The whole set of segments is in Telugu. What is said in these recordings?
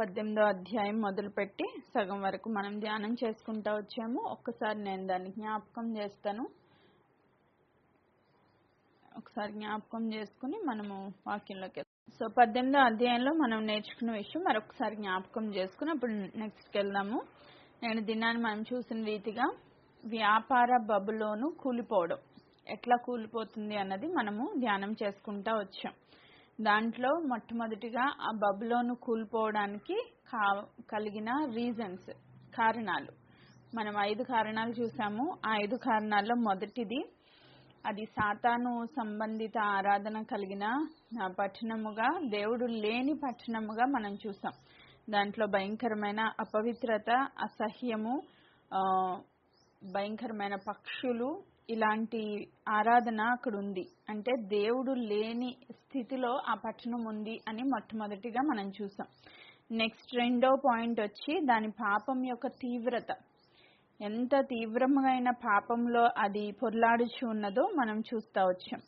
18వ అధ్యాయం మొదలుపెట్టి సగం వరకు మనం ధ్యానం చేసుకుంటూ వచ్చాము. ఒక్కసారి నేను దాన్ని జ్ఞాపకం చేస్తాను. ఒకసారి జ్ఞాపకం చేసుకుని మనము వాక్యంలోకి వెళ్తాం. సో 18వ అధ్యాయంలో మనం నేర్చుకున్న విషయం మరొకసారి జ్ఞాపకం చేసుకుని అప్పుడు నెక్స్ట్కి వెళ్దాము. నేను దినాన్ని మనం చూసిన రీతిగా వ్యాపార బబులోను కూలిపోవడం ఎట్లా కూలిపోతుంది అన్నది మనము ధ్యానం చేసుకుంటూ వచ్చాం. దాంట్లో మొట్టమొదటిగా ఆ బబులోను కూలిపోవడానికి కలిగిన రీజన్స్, కారణాలు మనం 5 కారణాలు చూసాము. ఆ 5 కారణాల్లో మొదటిది అది సాతాను సంబంధిత ఆరాధన కలిగిన పట్టణముగా, దేవుడు లేని పట్టణముగా మనం చూసాం. దాంట్లో భయంకరమైన అపవిత్రత, అసహ్యము, భయంకరమైన పక్షులు, ఇలాంటి ఆరాధన అక్కడ ఉంది. అంటే దేవుడు లేని స్థితిలో ఆ పట్టణం ఉంది అని మొట్టమొదటిగా మనం చూసాం. నెక్స్ట్ రెండో పాయింట్ వచ్చి దాని పాపం యొక్క తీవ్రత, ఎంత తీవ్రమైన పాపంలో అది పొర్లాడుచు ఉన్నదో మనం చూస్తూ వచ్చాం.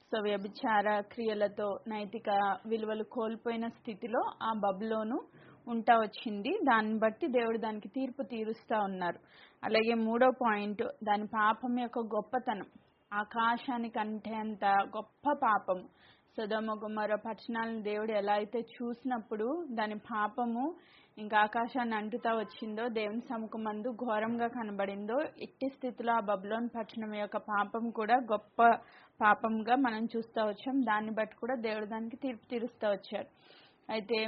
సో వ్యభిచార క్రియలతో నైతిక విలువలు కోల్పోయిన స్థితిలో ఆ బబులోను ఉంటా వచ్చింది. దాన్ని బట్టి దేవుడు దానికి తీర్పు తీరుస్తూ ఉన్నారు. అలాగే మూడో పాయింట్ దాని పాపం యొక్క గొప్పతనం, ఆకాశానికంటే అంత గొప్ప పాపము. సొదొమ గొమొర్రా పట్టణాలను దేవుడు ఎలా అయితే చూసినప్పుడు దాని పాపము ఇంకా ఆకాశాన్ని అంటుతా వచ్చిందో, దేవుని సముఖమందు ఘోరంగా కనబడిందో, ఇట్టి స్థితిలో ఆ బబులోను పట్టణం యొక్క పాపం కూడా గొప్ప పాపంగా మనం చూస్తూ వచ్చాం. దాన్ని బట్టి కూడా దేవుడు దానికి తీర్పు తీరుస్తూ వచ్చారు. అయితే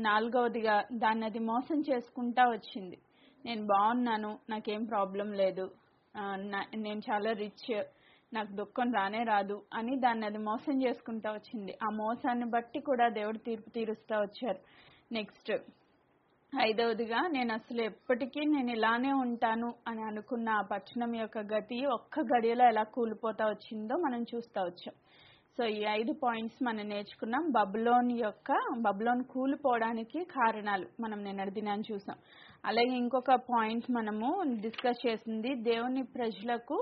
నాలుగవదిగా దాన్ని అది మోసం చేసుకుంటా వచ్చింది. నేను బాగున్నాను, నాకేం ప్రాబ్లం లేదు, నేను చాలా రిచ్, నాకు దుఃఖం రానే రాదు అని దాన్ని అది మోసం చేసుకుంటా వచ్చింది. ఆ మోసాన్ని బట్టి కూడా దేవుడు తీర్పు తీరుస్తూ వచ్చారు. నెక్స్ట్ ఐదవదిగా నేను అసలు ఎప్పటికీ నేను ఇలానే ఉంటాను అని అనుకున్న ఆ పట్టణం యొక్క గతి ఒక్క గడియలో ఎలా కూలిపోతా వచ్చిందో మనం చూస్తూ వచ్చాం. సో ఈ 5 పాయింట్స్ మనం నేర్చుకున్నాం. బబులోన్ కూలిపోవడానికి కారణాలు మనం నిన్నటి దినాన్ని చూసాం. అలాగే ఇంకొక పాయింట్ మనము డిస్కస్ చేసింది దేవుని ప్రజలకు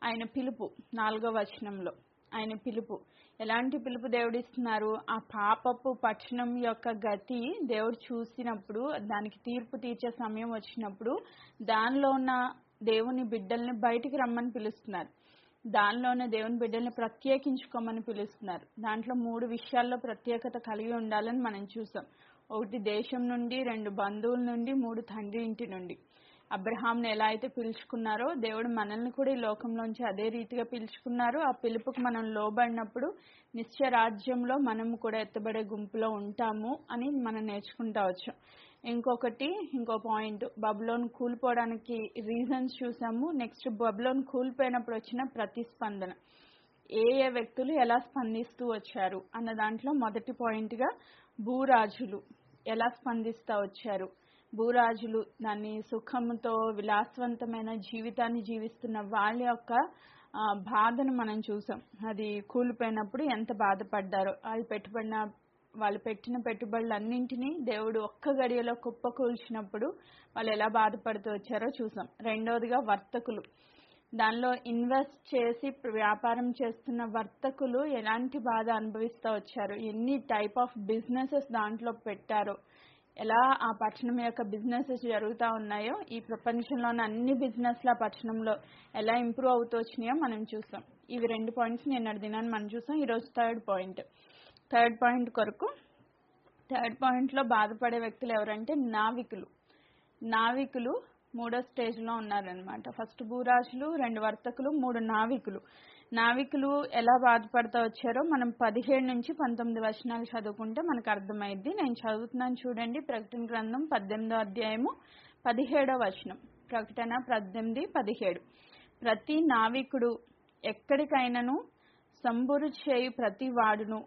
ఆయన పిలుపు. 4వ వచనంలో ఆయన పిలుపు, ఎలాంటి పిలుపు దేవుడు ఇస్తున్నారు? ఆ పాపపు పట్టణం యొక్క గతి దేవుడు చూసినప్పుడు, దానికి తీర్పు తీర్చే సమయం వచ్చినప్పుడు దానిలో ఉన్న దేవుని బిడ్డల్ని బయటికి రమ్మని పిలుస్తున్నారు. దానిలోనే దేవుని బిడ్డల్ని ప్రత్యేకించుకోమని పిలుస్తున్నారు. దాంట్లో 3 విషయాల్లో ప్రత్యేకత కలిగి ఉండాలని మనం చూసాం. 1 దేశం నుండి, 2 బంధువుల నుండి, 3 తండ్రి ఇంటి నుండి. అబ్రహాంని ఎలా అయితే పిలుచుకున్నారో దేవుడు మనల్ని కూడా ఈ లోకంలోంచి అదే రీతిగా పిలుచుకున్నారు. ఆ పిలుపుకు మనం లోబడినప్పుడు నిత్య రాజ్యంలో మనము కూడా ఎత్తబడే గుంపులో ఉంటాము అని మనం నేర్చుకుంటా వచ్చాం. ఇంకో పాయింట్ బబులోన్ కూలిపోవడానికి రీజన్స్ చూసాము. నెక్స్ట్ బబులోన్ కూలిపోయినప్పుడు వచ్చిన ప్రతిస్పందన, ఏ వ్యక్తులు ఎలా స్పందిస్తూ వచ్చారు అన్న దాంట్లో మొదటి పాయింట్గా భూరాజులు ఎలా స్పందిస్తూ వచ్చారు. భూరాజులు దాన్ని సుఖంతో విలాసవంతమైన జీవితాన్ని జీవిస్తున్న వాళ్ళ యొక్క బాధను మనం చూసాం. అది కూలిపోయినప్పుడు ఎంత బాధపడ్డారో, వాళ్ళు పెట్టిన పెట్టుబడులన్నింటినీ దేవుడు ఒక్క గడియలో కుప్పకూల్చినప్పుడు వాళ్ళు ఎలా బాధపడుతూ వచ్చారో చూసాం. రెండవదిగా వర్తకులు, దానిలో ఇన్వెస్ట్ చేసి వ్యాపారం చేస్తున్న వర్తకులు ఎలాంటి బాధ అనుభవిస్తూ వచ్చారు, ఎన్ని టైప్ ఆఫ్ బిజినెసెస్ దాంట్లో పెట్టారో, ఎలా ఆ పట్టణం యొక్క బిజినెసెస్ జరుగుతూ ఉన్నాయో, ఈ ప్రపంచంలోని అన్ని బిజినెస్ల పట్టణంలో ఎలా ఇంప్రూవ్ అవుతూ వచ్చినాయో మనం చూసాం. ఇవి 2 పాయింట్స్ నిన్నటి దినాన్ని మనం చూసాం. ఈరోజు థర్డ్ పాయింట్ కొరకు థర్డ్ పాయింట్లో బాధపడే వ్యక్తులు ఎవరంటే నావికులు 3వ స్టేజ్లో ఉన్నారనమాట. ఫస్ట్ భూరాజులు, 2 వర్తకులు, 3 నావికులు ఎలా బాధపడుతూ వచ్చారో మనం 17 నుంచి 19 వచనాలు చదువుకుంటే మనకు అర్థమైద్ది. నేను చదువుతున్నాను చూడండి. ప్రకటన గ్రంథం 18వ అధ్యాయము 17వ వచనం. ప్రకటన 18:17. ప్రతి నావికుడు ఎక్కడికైనాను సంబురు చేయు ప్రతి వాడును,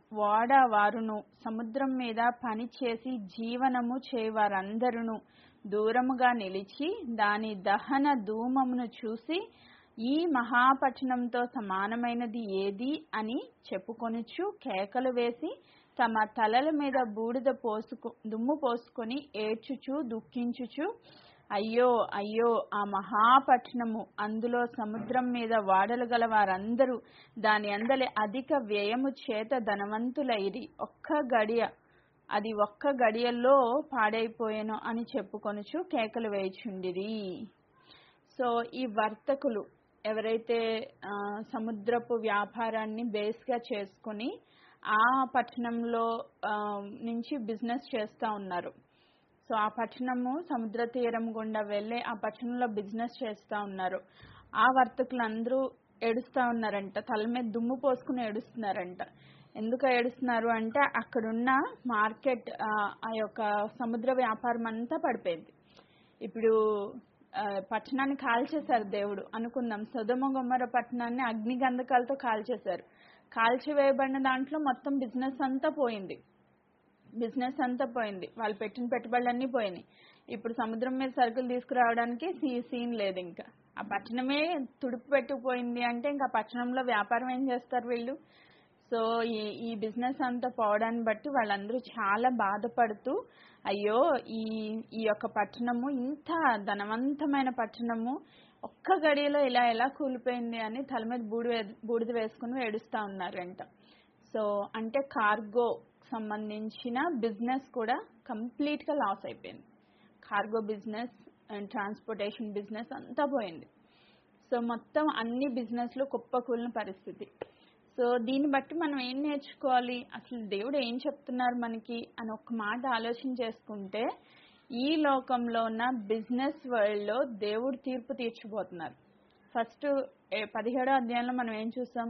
వారును, సముద్రం మీద పనిచేసి జీవనము చేయవారందరూ దూరముగా నిలిచి దాని దహన ధూమమును చూసి ఈ మహాపట్టణంతో సమానమైనది ఏది అని చెప్పుకొనుచు కేకలు వేసి తమ తలల మీద దుమ్ము పోసుకొని ఏడ్చుచు దుఃఖించుచు, అయ్యో అయ్యో ఆ మహాపట్టణము, అందులో సముద్రం మీద వాడలు గల వారందరూ దాని అందలి అధిక వ్యయము చేత ధనవంతులైరి, ఒక్క గడియ అది ఒక్క గడియల్లో పాడైపోయెను అని చెప్పుకొనుచు కేకలు వేయుచుండిరి. సో ఈ వర్తకులు ఎవరైతే సముద్రపు వ్యాపారాన్ని బేస్గా చేసుకుని ఆ పట్టణంలో నుంచి బిజినెస్ చేస్తూ ఉన్నారు. సో ఆ పట్టణము సముద్ర తీరం గుండా వెళ్ళి ఆ పట్టణంలో బిజినెస్ చేస్తూ ఉన్నారు. ఆ వర్తకులందరూ ఏడుస్తూ ఉన్నారంట, తల మీద దుమ్ము పోసుకుని ఏడుస్తున్నారంట. ఎందుకు ఏడుస్తున్నారు అంటే అక్కడున్న మార్కెట్ ఆ యొక్క సముద్ర వ్యాపారం అంతా పడిపోయింది. ఇప్పుడు పట్టణాన్ని కాల్చేశారు దేవుడు అనుకుందాం. సొదొమ గొమొర్రా పట్టణాన్ని అగ్ని గంధకాలతో కాల్చేశారు. కాల్చివేయబడిన దాంట్లో మొత్తం బిజినెస్ అంతా పోయింది. వాళ్ళు పెట్టిన పెట్టుబడులన్నీ పోయినాయి. ఇప్పుడు సముద్రం మీద సరుకులు తీసుకురావడానికి సీన్ లేదు. ఇంకా ఆ పట్టణమే తుడుపు పెట్టుకుపోయింది అంటే ఇంకా పట్టణంలో వ్యాపారం ఏం చేస్తారు వీళ్ళు? సో ఈ బిజినెస్ అంతా పోవడాన్ని బట్టి వాళ్ళందరూ చాలా బాధపడుతూ, అయ్యో ఈ యొక్క పట్టణము ఇంత ధనవంతమైన పట్టణము ఒక్క గడియలో ఎలా కూలిపోయింది అని తల మీద బూడిద వేసుకుని ఏడుస్తూ ఉన్నారంట. సో అంటే కార్గో సంబంధించిన బిజినెస్ కూడా కంప్లీట్గా లాస్ అయిపోయింది. Cargo business and transportation business అంతా పోయింది. సో మొత్తం అన్ని బిజినెస్లు కుప్పకూలిన పరిస్థితి. సో దీన్ని బట్టి మనం ఏం నేర్చుకోవాలి, అసలు దేవుడు ఏం చెప్తున్నారు మనకి అని ఒక మాట ఆలోచన చేసుకుంటే, ఈ లోకంలో ఉన్న బిజినెస్ వరల్డ్లో దేవుడు తీర్పు తీర్చిపోతున్నారు. ఫస్ట్ 17వ అధ్యాయంలో మనం ఏం చూసాం?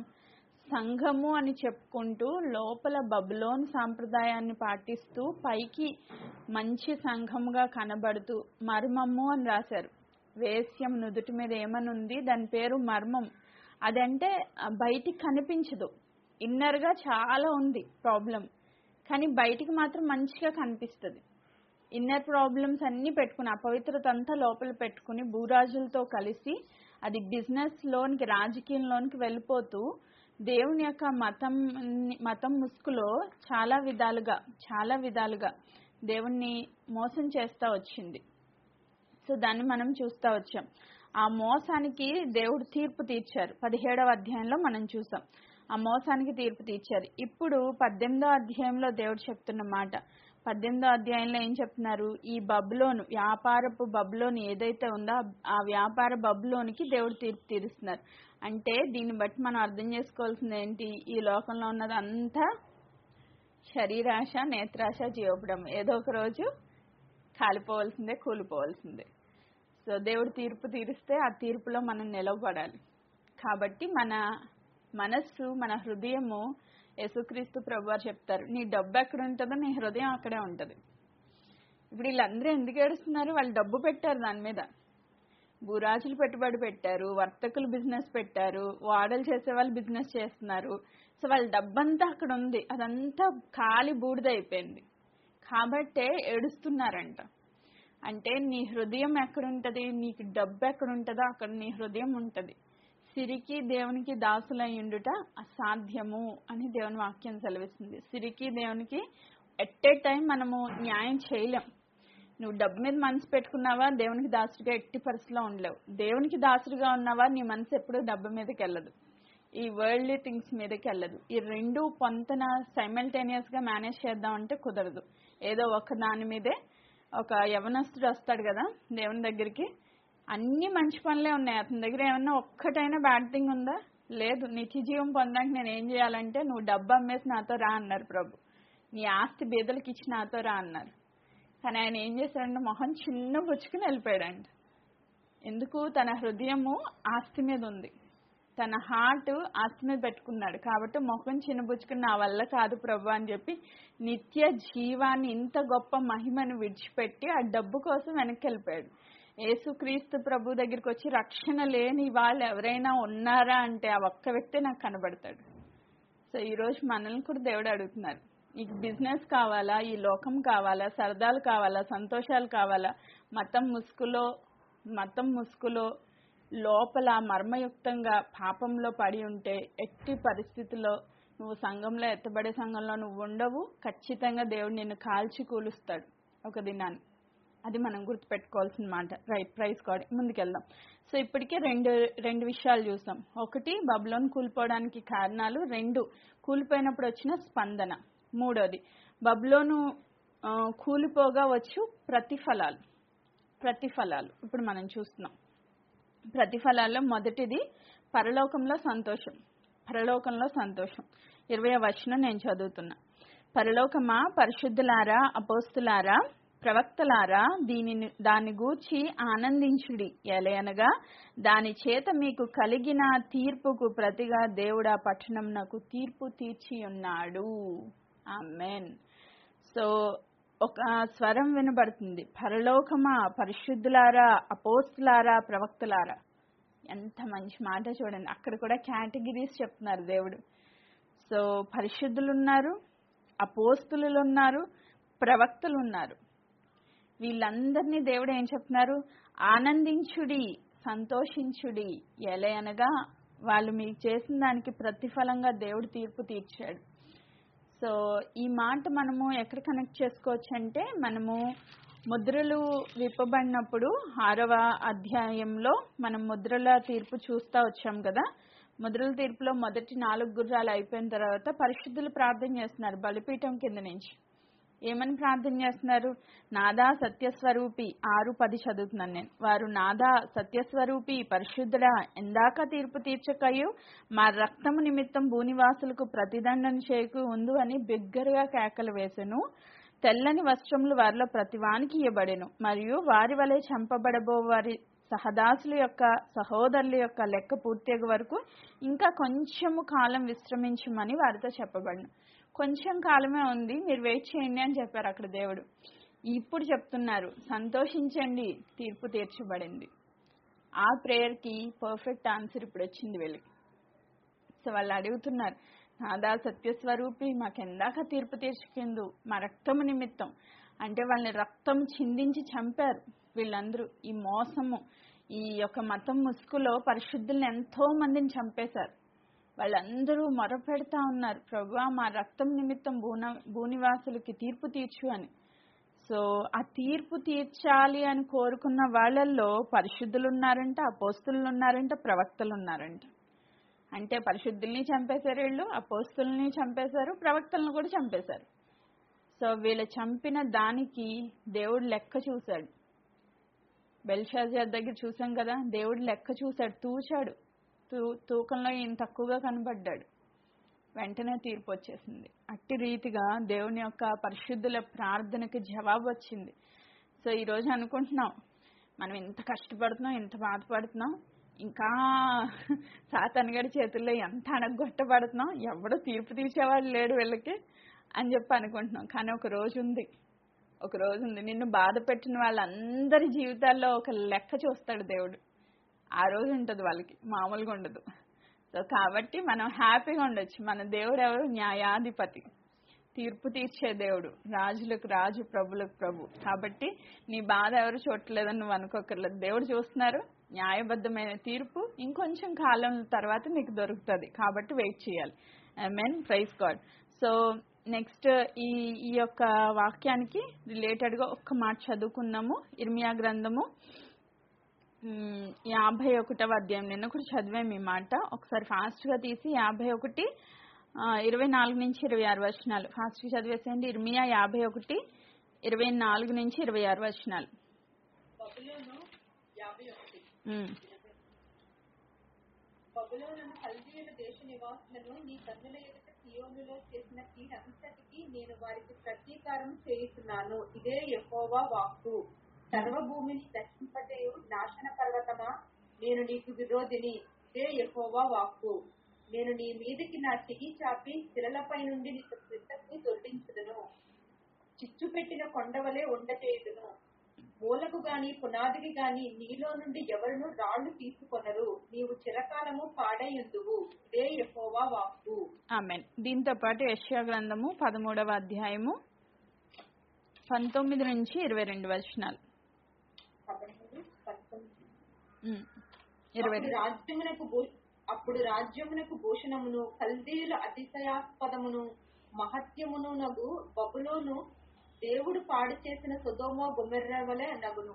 సంఘము అని చెప్పుకుంటూ లోపల బబులోన్ సాంప్రదాయాన్ని పాటిస్తూ పైకి మంచి సంఘముగా కనబడుతూ మర్మము అని రాశారు. వేశ్యం నుదుటి మీద ఏమనుంది, దాని పేరు మర్మం. అదంటే బయటికి కనిపించదు, ఇన్నర్గా చాలా ఉంది ప్రాబ్లం, కానీ బయటికి మాత్రం మంచిగా కనిపిస్తుంది. ఇన్నర్ ప్రాబ్లమ్స్ అన్నీ పెట్టుకుని అపవిత్రత అంతా లోపల పెట్టుకుని భూరాజులతో కలిసి అది బిజినెస్లోనికి రాజకీయంలోనికి వెళ్ళిపోతూ దేవుని యొక్క మతం ముసుగులో చాలా విధాలుగా దేవుణ్ణి మోసం చేస్తూ వచ్చింది. సో దాన్ని మనం చూస్తూ వచ్చాం. ఆ మోసానికి దేవుడు తీర్పు తీర్చారు. 17వ అధ్యాయంలో మనం చూసాం ఆ మోసానికి తీర్పు తీర్చారు. ఇప్పుడు 18వ అధ్యాయంలో దేవుడు చెప్తున్న మాట, 18వ అధ్యాయంలో ఏం చెప్తున్నారు? ఈ బబులోను, వ్యాపారపు బబులోను ఏదైతే ఉందో ఆ వ్యాపార బబులోనికి దేవుడు తీర్పు తీరుస్తున్నారు. అంటే దీన్ని బట్టి మనం అర్థం చేసుకోవాల్సింది ఏంటి? ఈ లోకంలో ఉన్నది అంతా శరీరాశ, నేత్రాశ, జీవపడం, ఏదో ఒక రోజు కాలిపోవాల్సిందే, కూలిపోవాల్సిందే. సో దేవుడు తీర్పు తీరిస్తే ఆ తీర్పులో మనం నిలవబడాలి. కాబట్టి మన మనస్సు, మన హృదయము, యేసుక్రీస్తు ప్రభువారు చెప్తారు, నీ డబ్బు ఎక్కడ ఉంటుందో నీ హృదయం అక్కడే ఉంటుంది. ఇప్పుడు వీళ్ళందరూ ఎందుకు ఏడుస్తున్నారు? వాళ్ళు డబ్బు పెట్టారు, దాని మీద భూరాజులు పెట్టుబడి పెట్టారు, వర్తకులు బిజినెస్ పెట్టారు, వాడలు చేసే వాళ్ళు బిజినెస్ చేస్తున్నారు. సో వాళ్ళ డబ్బంతా అక్కడ ఉంది, అదంతా ఖాళీ బూడిదైపోయింది. కాబట్టే ఏడుస్తున్నారంట. అంటే నీ హృదయం ఎక్కడుంటుంది, నీకు డబ్బు ఎక్కడుంటుందో అక్కడ నీ హృదయం ఉంటుంది. సిరికి దేవునికి దాసులయ్యుండుట అసాధ్యము అని దేవుని వాక్యం సెలవిస్తుంది. సిరికి దేవునికి ఎట్ ఏ టైం మనము న్యాయం చేయలేం. నువ్వు డబ్బు మీద మనసు పెట్టుకున్నావా, దేవునికి దాసుడిగా ఎట్టి పరిస్థితిలో ఉండలేవు. దేవునికి దాసుడిగా ఉన్నావా, నీ మనసు ఎప్పుడూ డబ్బు మీదకి వెళ్ళదు, ఈ వరల్డ్లీ థింగ్స్ మీదకి వెళ్ళదు. ఈ రెండు పొంతన సైమల్టేనియస్గా మేనేజ్ చేద్దామంటే కుదరదు. ఏదో ఒక దాని మీదే ఒక యవనస్తుడు వస్తాడు కదా దేవుని దగ్గరికి, అన్ని మంచి పనులే ఉన్నాయి, అతని దగ్గర ఏమన్నా ఒక్కటైనా బ్యాడ్ థింగ్ ఉందా? లేదు. నిత్య జీవం పొందడానికి నేను ఏం చేయాలంటే నువ్వు డబ్బు అమ్మేసి నాతో రా అన్నారు ప్రభు, నీ ఆస్తి బీదలకి ఇచ్చి నాతో రా అన్నారు. కానీ ఆయన ఏం చేశాడంటే మొహం చిన్న పుచ్చుకుని వెళ్ళిపోయాడంట. ఎందుకు? తన హృదయము ఆస్తి మీద ఉంది, తన హార్ట్ ఆస్తి మీద పెట్టుకున్నాడు. కాబట్టి ముఖం చిన్నబుచ్చుకుని నా వల్ల కాదు ప్రభు అని చెప్పి నిత్య జీవాన్ని, ఇంత గొప్ప మహిమను విడిచిపెట్టి ఆ డబ్బు కోసం వెనక్కి వెళ్ళిపోయాడు. యేసుక్రీస్తు ప్రభు దగ్గరికి వచ్చి రక్షణ లేని వాళ్ళు ఎవరైనా ఉన్నారా అంటే ఆ ఒక్క వ్యక్తే నాకు కనబడతాడు. సో ఈరోజు మనల్ని కూడా దేవుడు అడుగుతున్నారు, నీకు బిజినెస్ కావాలా, ఈ లోకం కావాలా, సరదాలు కావాలా, సంతోషాలు కావాలా? మతం ముసుగులో లోపల మర్మయుక్తంగా పాపంలో పడి ఉంటే ఎట్టి పరిస్థితుల్లో నువ్వు సంఘంలో, ఎత్తబడే సంఘంలో నువ్వు ఉండవు. ఖచ్చితంగా దేవుడు నిన్ను కాల్చి కూలుస్తాడు ఒక దినాన్ని. అది మనం గుర్తుపెట్టుకోవాల్సిన మాట. Right, praise God. ముందుకెళ్దాం. సో ఇప్పటికే రెండు విషయాలు చూసాం. ఒకటి బబులోను కూలిపోవడానికి కారణాలు, రెండు కూలిపోయినప్పుడు వచ్చిన స్పందన, మూడోది బబులోను కూలిపోగా వచ్చు ప్రతిఫలాలు ఇప్పుడు మనం చూస్తున్నాం. ప్రతిఫలాల్లో మొదటిది పరలోకంలో సంతోషం. 20వ వచనం నేను చదువుతున్నా. పరలోకమా, పరిశుద్ధులారా, అపోస్తులారా, ప్రవక్తలారా, దాన్ని గూర్చి ఆనందించుడి. ఎలయనగా దాని చేత మీకు కలిగిన తీర్పుకు ప్రతిగా దేవుడా పట్టణమునకు తీర్పు తీర్చి ఉన్నాడు. ఆమేన్. సో ఒక స్వరం వినబడుతుంది, పరలోకమా, పరిశుద్ధులారా, అపోస్తులారా, ప్రవక్తలారా. ఎంత మంచి మాట చూడండి. అక్కడ కూడా కేటగిరీస్ చెప్తున్నారు దేవుడు. సో పరిశుద్ధులు ఉన్నారు, అపోస్తులు ఉన్నారు, ప్రవక్తలు ఉన్నారు. వీళ్ళందరినీ దేవుడు ఏం చెప్తున్నారు? ఆనందించుడి, సంతోషించుడి. ఎలయనగా వాళ్ళు మీకు చేసిన దానికి ప్రతిఫలంగా దేవుడు తీర్పు తీర్చాడు. సో ఈ మాట మనము ఎక్కడ కనెక్ట్ చేసుకోవచ్చు అంటే, మనము ముద్రలు విప్పబడినప్పుడు 6వ అధ్యాయంలో మనం ముద్రల తీర్పు చూస్తూ వచ్చాం కదా. ముద్రల తీర్పులో మొదటి 4 గుర్రాలు అయిపోయిన తర్వాత పరిశుద్ధులు ప్రార్థన చేస్తున్నారు బలిపీఠం కింద నుంచి. ఏమని ప్రార్థన చేస్తున్నారు? నాదా సత్యస్వరూపి, 6:10 చదువుతున్నాను నేను. వారు నాదా సత్యస్వరూపి, పరిశుద్ధుడా, ఎందాక తీర్పు తీర్చకయు మా రక్తము నిమిత్తం భూనివాసులకు ప్రతిదండన చేయకు ఉందు అని బిగ్గరగా కేకలు వేసెను. తెల్లని వస్త్రములు వారిలో ప్రతివానికి ఇవ్వబడెను. మరియు వారి వలె చంపబడబో వారి సహదాసుల యొక్క సహోదరుల యొక్క లెక్క పూర్తయ్యే వరకు ఇంకా కొంచెము కాలం విశ్రమించమని వారితో చెప్పబడను. కొంచెం కాలమే ఉంది, మీరు వెయిట్ చేయండి అని చెప్పారు అక్కడ దేవుడు. ఇప్పుడు చెప్తున్నారు, సంతోషించండి, తీర్పు తీర్చబడింది. ఆ ప్రేయర్కి పర్ఫెక్ట్ ఆన్సర్ ఇప్పుడు వచ్చింది వీళ్ళకి. సో వాళ్ళు అడుగుతున్నారు, నాదా సత్యస్వరూపి, మాకెందాక తీర్పు తీర్చుకుందు మా రక్తము నిమిత్తం. అంటే వాళ్ళని రక్తం చిందించి చంపారు వీళ్ళందరూ. ఈ మోసము, ఈ యొక్క మతం ముసుగులో పరిశుద్ధుల్ని ఎంతో మందిని చంపేశారు. వాళ్ళందరూ మొరపెడతా ఉన్నారు, ప్రభువా మా రక్తం నిమిత్తం భూనివాసులకి తీర్పు తీర్చు అని. సో ఆ తీర్పు తీర్చాలి అని కోరుకున్న వాళ్ళల్లో పరిశుద్ధులు ఉన్నారంట, అపోస్తులు ఉన్నారంట, ప్రవక్తలు ఉన్నారంట. అంటే పరిశుద్ధుల్ని చంపేశారు వీళ్ళు, అపోస్తుల్ని చంపేశారు, ప్రవక్తలను కూడా చంపేశారు. సో వీళ్ళు చంపిన దానికి దేవుడు లెక్క చూశాడు. బెల్షాజర్ దగ్గర చూసాం కదా, దేవుడు లెక్క చూశాడు, తూచాడు. తూకంలో ఈయన తక్కువగా కనబడ్డాడు. వెంటనే తీర్పు వచ్చేసింది. అట్టి రీతిగా దేవుని యొక్క పరిశుద్ధుల ప్రార్థనకి జవాబు వచ్చింది. సో ఈరోజు అనుకుంటున్నాం, మనం ఇంత కష్టపడుతున్నాం, ఇంత బాధపడుతున్నాం, ఇంకా సాతానుగాడి చేతుల్లో ఎంత అణగొట్టబడుతున్నాం, ఎవడో తీర్పు తీర్చేవాడు లేడు వీళ్ళకి అని చెప్పి అనుకుంటున్నాం. కానీ ఒక రోజు ఉంది, నిన్ను బాధ పెట్టిన వాళ్ళందరి జీవితాల్లో ఒక లెక్క చూస్తాడు దేవుడు. ఆ రోజు ఉంటుంది వాళ్ళకి, మామూలుగా ఉండదు. సో కాబట్టి మనం హ్యాపీగా ఉండొచ్చు. మన దేవుడు ఎవరు? న్యాయాధిపతి, తీర్పు తీర్చే దేవుడు, రాజులకు రాజు, ప్రభులకు ప్రభు. కాబట్టి నీ బాధ ఎవరు చూడలేదని నువ్వు అనుకోకర్లేదు. దేవుడు చూస్తున్నారు, న్యాయబద్ధమైన తీర్పు ఇంకొంచెం కాలం తర్వాత నీకు దొరుకుతుంది. కాబట్టి వెయిట్ చేయాలి. ఆమేన్, ప్రైజ్ గాడ్. సో నెక్స్ట్ ఈ యొక్క వాక్యానికి రిలేటెడ్గా ఒక్క మాట చదువుకుందాము. ఇర్మియా గ్రంథము 51వ అధ్యాయం. నిన్న కూడా చదివాము ఈ మాట. ఒకసారి ఫాస్ట్గా తీసి 51, 24 నుంచి 26 వచనాలు ఫాస్ట్గా చదివేసేయండి. ఇర్మియా 51, 24 నుంచి 26 వచనాలు. బబులోను కల్దీయుల దేశ నివాసులను నీ కన్నుల ఎదుట సియోనులో చేసిన కీడంతటికి నేను వారికి ప్రతీకారం చేయుచున్నాను. ఇదే యెహోవా వాక్కు. సర్వభూమిని దర్శింపజేయు నాశన పర్వతమా, నేను నీకు విరోధిని. ఇదే యెహోవా వాక్కు. నేను నీ మీదికి నా చెయ్యి చాపి శిలలపై నుండి నీకు క్రిందకు దొర్లించుదును. చిచ్చు పెట్టిన కొండవలే ఉండచేయుదును. మూలకు గాని పునాదికి గాని నీలో నుండి ఎవరును రాళ్లు తీసుకొనరు. నీవు చిరకాలము పాడైయుందువు. ఇదే యెహోవా వాక్కు. ఆమేన్. దీంతో పాటు యెషయా గ్రంథము 13వ అధ్యాయము 19 నుంచి 22 వచనాలు. అప్పుడు రాజ్యమునకు భూషణమును, కల్దీయుల అతిశయాస్పదమును, మహత్యమును బబులోను దేవుడు పాడు చేసిన సొదొమ గొమొర్రా వలె నగును.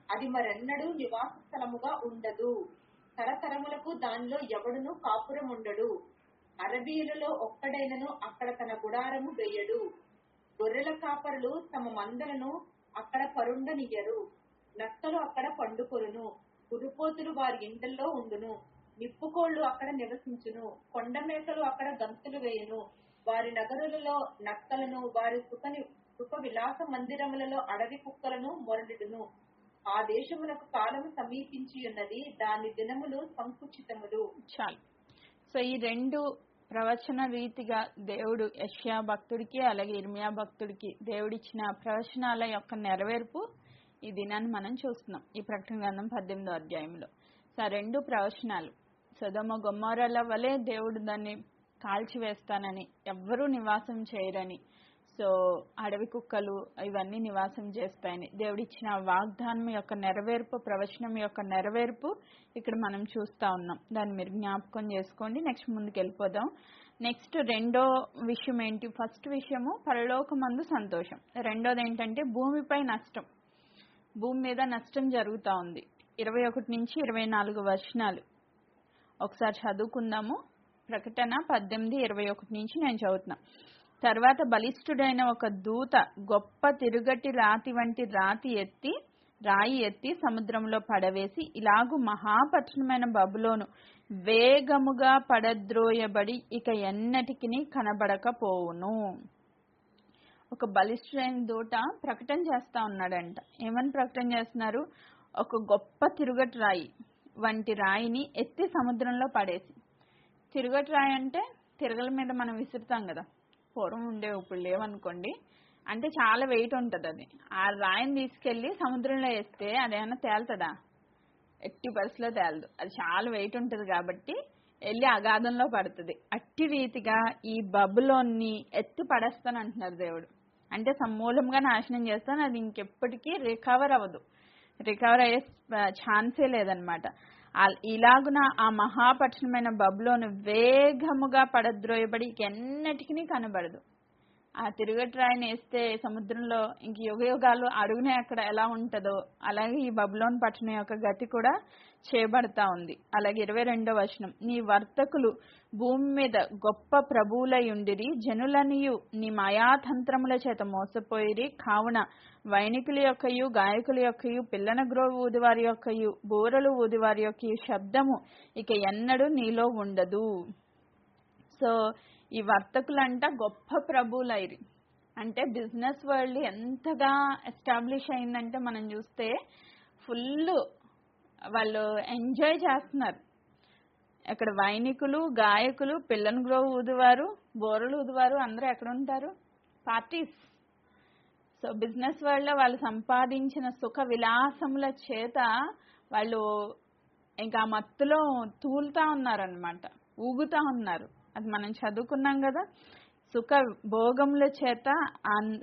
అది మరెన్నడూ నివాస స్థలముగా ఉండదు. తరతరములకు దానిలో ఎవడును కాపురం ఉండడు. అరబీయులలో ఒక్కడైనను అక్కడ తన గుడారము వేయడు. గొర్రెల కాపరులు తమ మందలను అక్కడ పరుండనియ్యరు. నక్కలు అక్కడ పండుకొనును. గురుపోతులు వారి ఇండ్లలో ఉండును. నిప్పుకోళ్లు అక్కడ నివసించును. కొండ మేకలు అక్కడ గంతులు వేయును. వారి నగరులలో నక్కలను, వారి సుఖ విలాస మందిరములలో అడవి కుక్కలను మొరలిడును. ఆ దేశమునకు కాలము సమీపించి ఉన్నది, దాని దినములు సంకుచితములు. చాలు. సో ఈ రెండు ప్రవచన రీతిగా దేవుడు యెషయా భక్తుడికి అలాగే ఇర్మియా భక్తుడికి దేవుడిచ్చిన ప్రవచనాల యొక్క నెరవేర్పు ఈ దినాన్ని మనం చూస్తున్నాం ఈ ప్రకటన గ్రంథం 18వ అధ్యాయంలో. సో ఆ రెండు ప్రవచనాలు సొదొమ గొమొర్రాల వలె దేవుడు దాన్ని కాల్చివేస్తానని, ఎవ్వరూ నివాసం చేయరని, సో అడవి కుక్కలు ఇవన్నీ నివాసం చేస్తాయని దేవుడిచ్చిన వాగ్దానం యొక్క నెరవేర్పు, ప్రవచనం యొక్క నెరవేర్పు ఇక్కడ మనం చూస్తా ఉన్నాం. దాన్ని మీరు జ్ఞాపకం చేసుకోండి. నెక్స్ట్ ముందుకు వెళ్ళిపోదాం. నెక్స్ట్ రెండో విషయం ఏంటి? ఫస్ట్ విషయము పరలోకమందు సంతోషం. రెండోది ఏంటంటే భూమిపై నష్టం. భూమి మీద నష్టం జరుగుతూ ఉంది. 21 నుంచి 24 వచనాలు ఒకసారి చదువుకుందాము. ప్రకటన 18:21 నుంచి నేను చదువుతున్నా. తర్వాత బలిష్ఠుడైన ఒక దూత గొప్ప తిరుగటి రాతి వంటి రాయి ఎత్తి సముద్రంలో పడవేసి, ఇలాగు మహాపట్టణమైన బబులోను వేగముగా పడద్రోయబడి ఇక ఎన్నటికి కనబడకపోవును. ఒక బలిష్ఠుడైన దూత ప్రకటన చేస్తా ఉన్నాడంట. ఏమని ప్రకటన చేస్తున్నారు? ఒక గొప్ప తిరుగటి రాయి వంటి రాయిని ఎత్తి సముద్రంలో పడేసి. తిరుగటి రాయి అంటే తిరగల మీద మనం విసురుతాం కదా, పూర్వం ఉండేవి, ఇప్పుడు లేవనుకోండి. అంటే చాలా వెయిట్ ఉంటుంది అది. ఆ రాయిని తీసుకెళ్లి సముద్రంలో వేస్తే అదేమన్నా తేలుతుందా? ఎట్టి పరిస్థితిలో తేలదు. అది చాలా వెయిట్ ఉంటుంది కాబట్టి వెళ్ళి అగాధంలో పడుతుంది. అట్టి రీతిగా ఈ బబులోన్ని ఎత్తి పడేస్తాను అంటున్నారు దేవుడు. అంటే సమూలంగా నాశనం చేస్తాను, అది ఇంకెప్పటికీ రికవర్ అవ్వదు, రికవర్ అయ్యే ఛాన్సే లేదనమాట. ఇలాగున ఆ మహాపట్టణమైన బబులోను వేగముగా పడద్రోయబడి ఎన్నటికీ కనబడదు. ఆ తిరుగటి రాయిని వేస్తే సముద్రంలో ఇంక యుగ యుగాలు అడుగునే అక్కడ ఎలా ఉంటుందో అలాగే ఈ బబులోన్ పట్టణం యొక్క గతి కూడా చేయబడతా ఉంది. అలాగే 22వ వచనం, నీ వర్తకులు భూమి మీద గొప్ప ప్రభువులై ఉండిరి, జనులనియు నీ మాయాతంత్రముల చేత మోసపోయిరి. కావున వైనికుల యొక్కయు గాయకుల యొక్కయు పిల్లన గ్రోవు ఊదివారి యొక్కయు బూరలు ఊదివారి యొక్కయు శబ్దము ఇక ఎన్నడూ నీలో ఉండదు. సో ఈ వర్తకులంట గొప్ప ప్రభువులైరి. అంటే బిజినెస్ వరల్డ్ ఎంతగా ఎస్టాబ్లిష్ అయిందంటే మనం చూస్తే ఫుల్ వాళ్ళు ఎంజాయ్ చేస్తున్నారు. అక్కడ వైనికులు, గాయకులు, పిల్లన గ్రోవ్ ఊదువారు, బోరలు ఊదువారు అందరూ ఎక్కడ ఉంటారు? పార్టీస్. సో బిజినెస్ వరల్డ్ లో వాళ్ళు సంపాదించిన సుఖ విలాసముల చేత వాళ్ళు ఇంకా మత్తులో తూలుతా ఉన్నారనమాట, ఊగుతా ఉన్నారు. అది మనం చదువుకున్నాం కదా. సుఖ భోగముల చేత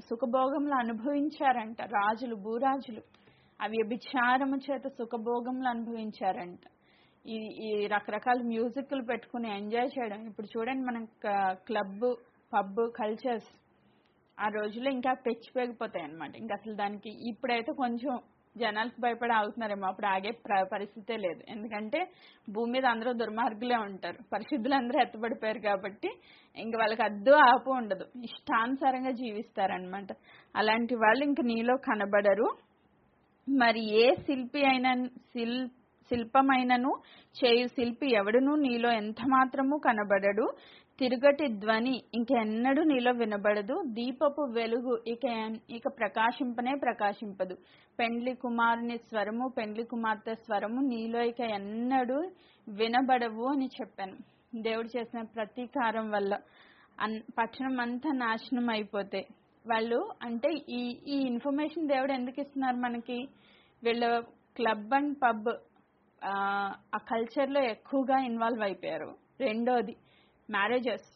సుఖభోగములు అనుభవించారంట రాజులు, భూరాజులు. అవి వ్యభిచారము చేత సుఖభోగములు అనుభవించారంట. ఈ రకరకాల మ్యూజిక్లు పెట్టుకుని ఎంజాయ్ చేయడం. ఇప్పుడు చూడండి మనం క్లబ్, పబ్ కల్చర్స్ ఆ రోజుల్లో ఇంకా పెచ్చిపోయిపోతాయి అనమాట. ఇంకా అసలు దానికి ఇప్పుడైతే కొంచెం జనాలకు భయపడి ఆగుతున్నారేమో, అప్పుడు ఆగే పరిస్థితే లేదు. ఎందుకంటే భూమి మీద అందరూ దుర్మార్గులే ఉంటారు, పరిశుద్ధులు అందరూ ఎత్తబడిపోయారు కాబట్టి ఇంక వాళ్ళకి అద్దు ఆపు ఉండదు, ఇష్టానుసారంగా జీవిస్తారనమాట. అలాంటి వాళ్ళు ఇంక నీలో కనబడరు. మరి ఏ శిల్పమైనను చేయు శిల్పి ఎవడును నీలో ఎంత మాత్రము కనబడడు. తిరుగటి ధ్వని ఇంకెన్నడూ నీలో వినబడదు. దీపపు వెలుగు ఇక ప్రకాశింపనే ప్రకాశింపదు. పెండ్లి కుమారుని స్వరము, పెండ్లి కుమార్తె స్వరము నీలో ఇక ఎన్నడూ వినబడవు అని చెప్పాను. దేవుడు చేసిన ప్రతీకారం వల్ల పట్టణం అంతా నాశనం అయిపోతే వాళ్ళు అంటే ఈ ఇన్ఫర్మేషన్ దేవుడు ఎందుకు ఇస్తున్నారు మనకి? వీళ్ళు క్లబ్ అండ్ పబ్ ఆ కల్చర్లో ఎక్కువగా ఇన్వాల్వ్ అయిపోయారు. రెండోది మ్యారేజెస్.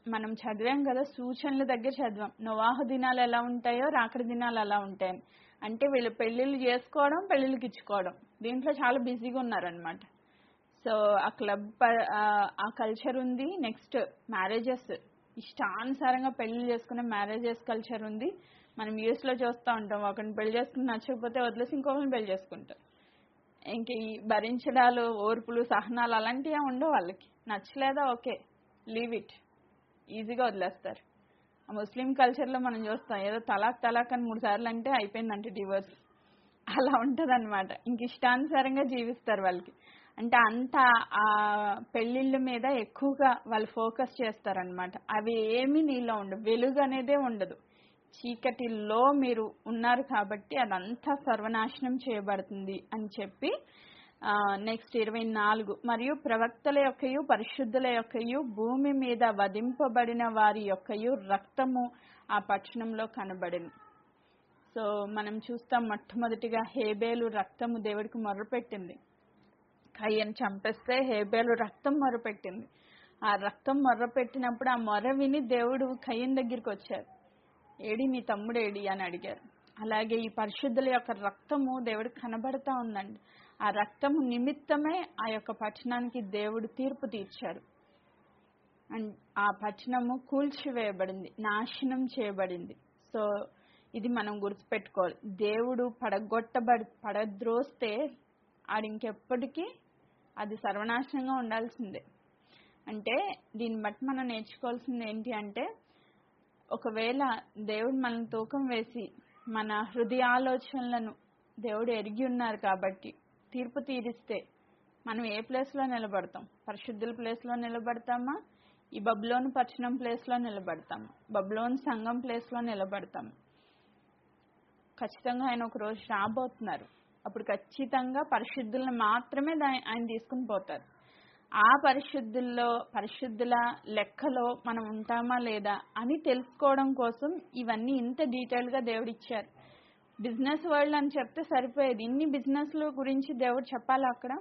మనం చదివాం కదా, సూచనల దగ్గర చదివాం, నోవాహు దినాలు ఎలా ఉంటాయో రాకడ దినాలు అలా ఉంటాయని. అంటే వీళ్ళు పెళ్లిళ్ళు చేసుకోవడం, పెళ్లిళ్ళకి ఇచ్చుకోవడం, దీంట్లో చాలా బిజీగా ఉన్నారనమాట. సో ఆ క్లబ్ ఆ కల్చర్ ఉంది. నెక్స్ట్ మ్యారేజెస్, ఇష్టానుసారంగా పెళ్లి చేసుకునే మ్యారేజెస్ కల్చర్ ఉంది. మనం యూఎస్లో చూస్తూ ఉంటాం, ఒకరిని పెళ్లి చేసుకుని నచ్చకపోతే వదిలేసి ఇంకొకరిని పెళ్లి చేసుకుంటారు. ఇంక ఈ భరించడాలు, ఓర్పులు, సహనాలు అలాంటివి ఉండవు వాళ్ళకి. నచ్చలేదా ఓకే, లీవ్ ఇట్, ఈజీగా వదిలేస్తారు. ముస్లిం కల్చర్లో మనం చూస్తాం, ఏదో తలాక్ తలాక్ అని 3 సార్లు అంటే అయిపోయిందంటే డివోర్స్. అలా ఉంటుంది అనమాట. ఇంక ఇష్టానుసారంగా జీవిస్తారు వాళ్ళకి. అంటే అంత ఆ పెళ్ళిళ్ళ మీద ఎక్కువగా వాళ్ళు ఫోకస్ చేస్తారనమాట. అవి ఏమీ నీలో ఉండవు, వెలుగు అనేదే ఉండదు. చీకటిలో మీరు ఉన్నారు కాబట్టి అదంతా సర్వనాశనం చేయబడుతుంది అని చెప్పి నెక్స్ట్ 24, మరియు ప్రవక్తల యొక్కయు పరిశుద్ధుల యొక్కయు భూమి మీద వధింపబడిన వారి యొక్కయు రక్తము ఆ పట్టణంలో కనబడింది. సో మనం చూస్తాం, మొట్టమొదటిగా హేబేలు రక్తము దేవుడికి మొర్రపెట్టింది. కయ్యను చంపేస్తే హేబేలు రక్తం మొర్రపెట్టింది. ఆ రక్తం మొర్రపెట్టినప్పుడు ఆ మొర్ర విని దేవుడు కయ్యను దగ్గరికి వచ్చారు. ఏడి నీ తమ్ముడేడి అని అడిగారు. అలాగే ఈ పరిశుద్ధుల యొక్క రక్తము దేవుడికి కనబడతా ఉందండి. ఆ రక్తము నిమిత్తమే ఆ యొక్క పట్టణానికి దేవుడు తీర్పు తీర్చాడు. అండ్ ఆ పట్టణము కూల్చివేయబడింది, నాశనం చేయబడింది. సో ఇది మనం గుర్తుపెట్టుకోవాలి. దేవుడు పడద్రోస్తే ఆడింకెప్పటికీ అది సర్వనాశనంగా ఉండాల్సిందే. అంటే దీన్ని బట్టి మనం నేర్చుకోవాల్సింది ఏంటి అంటే, ఒకవేళ దేవుడు మనల్ని తూకం వేసి మన హృదయ ఆలోచనలను దేవుడు ఎరిగి ఉన్నారు కాబట్టి తీర్పు తీరిస్తే మనం ఏ ప్లేస్లో నిలబడతాం? పరిశుద్ధుల ప్లేస్లో నిలబడతామా? ఈ బబులోను పట్టణం ప్లేస్లో నిలబడతామా? బబులోను సంఘం ప్లేస్లో నిలబడతామా? ఖచ్చితంగా ఆయన ఒక రోజు రాబోతున్నారు. అప్పుడు ఖచ్చితంగా పరిశుద్ధులను మాత్రమే ఆయన తీసుకుని పోతారు. ఆ పరిశుద్ధుల లెక్కలో మనం ఉంటామా లేదా అని తెలుసుకోవడం కోసం ఇవన్నీ ఇంత డీటెయిల్గా దేవుడు ఇచ్చారు. బిజినెస్ వరల్డ్ అని చెప్తే సరిపోయేది, ఇన్ని బిజినెస్ల గురించి దేవుడు చెప్పాలి అక్కడ.